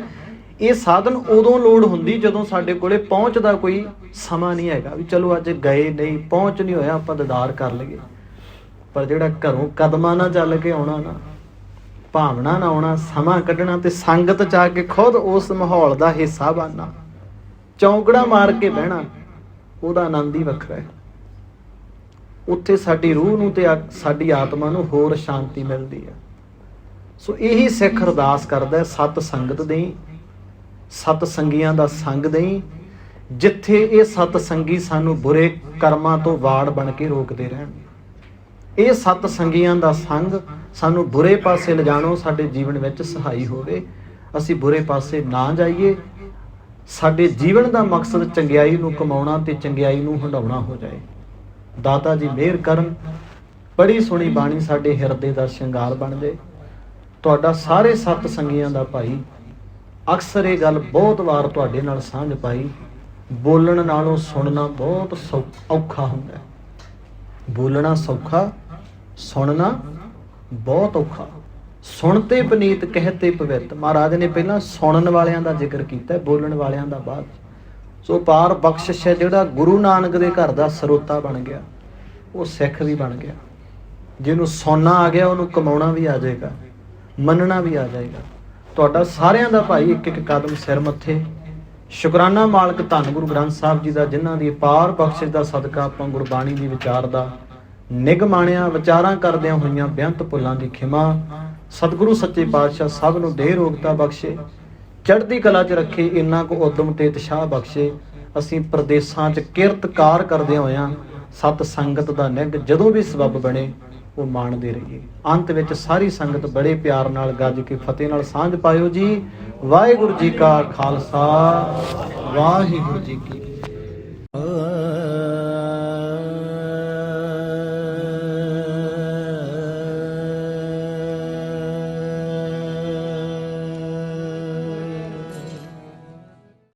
ਇਹ ਸਾਧਨ ਉਦੋਂ ਲੋੜ ਹੁੰਦੀ ਜਦੋਂ ਸਾਡੇ ਕੋਲੇ ਪਹੁੰਚ ਦਾ ਕੋਈ ਸਮਾਂ ਨਹੀਂ ਹੈਗਾ। ਵੀ ਚਲੋ ਅੱਜ ਗਏ ਨਹੀਂ, ਪਹੁੰਚ ਨਹੀਂ ਹੋਇਆ, ਆਪਾਂ ਦੀਦਾਰ ਕਰ ਲਈਏ। ਪਰ ਜਿਹੜਾ ਘਰੋਂ ਕਦਮਾਂ ਨਾਲ ਚੱਲ ਕੇ ਆਉਣਾ ਨਾ, ਭਾਵਨਾ ਨਾਲ ਆਉਣਾ, ਸਮਾਂ ਕੱਢਣਾ ਤੇ ਸੰਗਤ 'ਚ ਆ ਕੇ ਖੁਦ ਉਸ ਮਾਹੌਲ ਦਾ ਹਿੱਸਾ ਬਣਨਾ, ਚੌਂਕੜਾ ਮਾਰ ਕੇ ਬਹਿਣਾ, ਉਹਦਾ ਆਨੰਦ ਹੀ ਵੱਖਰਾ ਹੈ। ਉੱਥੇ ਸਾਡੀ ਰੂਹ ਨੂੰ ਤੇ ਸਾਡੀ ਆਤਮਾ ਨੂੰ ਹੋਰ ਸ਼ਾਂਤੀ ਮਿਲਦੀ ਹੈ। ਸੋ ਇਹੀ ਸਿੱਖ ਅਰਦਾਸ ਕਰਦਾ, ਸਤ ਸੰਗਤ ਦੇਈ, ਸਤ ਸੰਗੀਆਂ ਦਾ ਸੰਗ ਦੇਈ, ਜਿੱਥੇ ਇਹ ਸਤ ਸੰਗੀ ਸਾਨੂੰ ਬੁਰੇ ਕਰਮਾਂ ਤੋਂ ਵਾੜ ਬਣ ਕੇ ਰੋਕਦੇ ਰਹਿਣ। ਇਹ ਸਤ ਸੰਗੀਆਂ ਦਾ ਸੰਗ ਸਾਨੂੰ ਬੁਰੇ ਪਾਸੇ ਲਿਜਾਣੋਂ ਸਾਡੇ ਜੀਵਨ ਵਿੱਚ ਸਹਾਈ ਹੋਵੇ। ਅਸੀਂ ਬੁਰੇ ਪਾਸੇ ਨਾ ਜਾਈਏ। ਸਾਡੇ ਜੀਵਨ ਦਾ ਮਕਸਦ ਚੰਗਿਆਈ ਨੂੰ ਕਮਾਉਣਾ ਤੇ ਚੰਗਿਆਈ ਨੂੰ ਹੰਡਾਉਣਾ ਹੋ ਜਾਏ। ਦਾਤਾ ਜੀ ਮਿਹਰ ਕਰਨ। ਬੜੀ ਸੋਹਣੀ ਬਾਣੀ ਸਾਡੇ ਹਿਰਦੇ ਦਾ ਸ਼ਿੰਗਾਰ ਬਣ ਜਾਏ। ਤੁਹਾਡਾ ਸਾਰੇ ਸਤ ਸੰਗੀਆਂ ਦਾ ਭਾਈ। ਅਕਸਰ ਇਹ ਗੱਲ ਬਹੁਤ ਵਾਰ ਤੁਹਾਡੇ ਨਾਲ ਸਾਂਝ ਪਾਈ, ਬੋਲਣ ਨਾਲੋਂ ਸੁਣਨਾ ਬਹੁਤ ਔਖਾ ਹੁੰਦਾ। ਬੋਲਣਾ ਸੌਖਾ, ਸੁਣਨਾ ਬਹੁਤ ਔਖਾ। ਸੁਣਤੇ ਪਨੀਤ ਕਹਿਤੇ ਪਵਿੱਤ। ਮਹਾਰਾਜ ਨੇ ਪਹਿਲਾਂ ਸੁਣਨ ਵਾਲਿਆਂ ਦਾ ਜ਼ਿਕਰ ਕੀਤਾ, ਬੋਲਣ ਵਾਲਿਆਂ ਦਾ ਬਾਅਦ। ਸੋ ਪਾਰ ਬਖਸ਼ਿਸ਼ ਹੈ, ਜਿਹੜਾ ਗੁਰੂ ਨਾਨਕ ਦੇ ਘਰ ਦਾ ਸਰੋਤਾ ਬਣ ਗਿਆ ਉਹ ਸਿੱਖ ਵੀ ਬਣ ਗਿਆ। ਜਿਹਨੂੰ ਸੁਣਨਾ ਆ ਗਿਆ ਉਹਨੂੰ ਕਮਾਉਣਾ ਵੀ ਆ ਜਾਏਗਾ, ਮੰਨਣਾ ਵੀ ਆ ਜਾਏਗਾ। ਤੁਹਾਡਾ ਸਾਰਿਆਂ ਦਾ ਭਾਈ ਇੱਕ ਇੱਕ ਕਦਮ ਸਿਰ ਮੱਥੇ। ਸ਼ੁਕਰਾਨਾ ਮਾਲਕ ਧੰਨ ਗੁਰੂ ਗ੍ਰੰਥ ਸਾਹਿਬ ਜੀ ਦਾ, ਜਿਨ੍ਹਾਂ ਦੀ ਅਪਾਰ ਬਖਸ਼ਿਸ਼ ਦਾ ਸਦਕਾ ਆਪਾਂ ਗੁਰਬਾਣੀ ਦੀ ਵਿਚਾਰ ਦਾ ਨਿੱਘ ਮਾਣਿਆ। ਵਿਚਾਰਾਂ ਕਰਦਿਆਂ ਹੋਈਆਂ ਬੇਅੰਤ ਭੁੱਲਾਂ ਦੀ ਖਿਮਾ। ਸਤਿਗੁਰੂ ਸੱਚੇ ਪਾਤਸ਼ਾਹ ਸਭ ਨੂੰ ਦੇਹ ਰੋਗਤਾ ਬਖਸ਼ੇ, ਚੜ੍ਹਦੀ ਕਲਾ 'ਚ ਰੱਖੇ, ਇੰਨਾ ਕੁ ਉਦਮ ਤੇ ਉਤਸ਼ਾਹ ਬਖਸ਼ੇ। ਅਸੀਂ ਪ੍ਰਦੇਸਾਂ 'ਚ ਕਿਰਤਕਾਰ ਕਰਦੇ ਹੋਇਆਂ ਸਤ ਸੰਗਤ ਦਾ ਨਿੱਘ ਜਦੋਂ ਵੀ ਸਬੱਬ ਬਣੇ ਉਹ ਮਾਣਦੇ ਰਹੀਏ। ਅੰਤ ਵਿੱਚ ਸਾਰੀ ਸੰਗਤ ਬੜੇ ਪਿਆਰ ਨਾਲ ਗੱਜ ਕੇ ਫਤਿਹ ਨਾਲ ਸਾਂਝ ਪਾਇਓ ਜੀ। ਵਾਹਿਗੁਰੂ ਜੀ ਕਾ ਖਾਲਸਾ, ਵਾਹਿਗੁਰੂ ਜੀ ਕੀ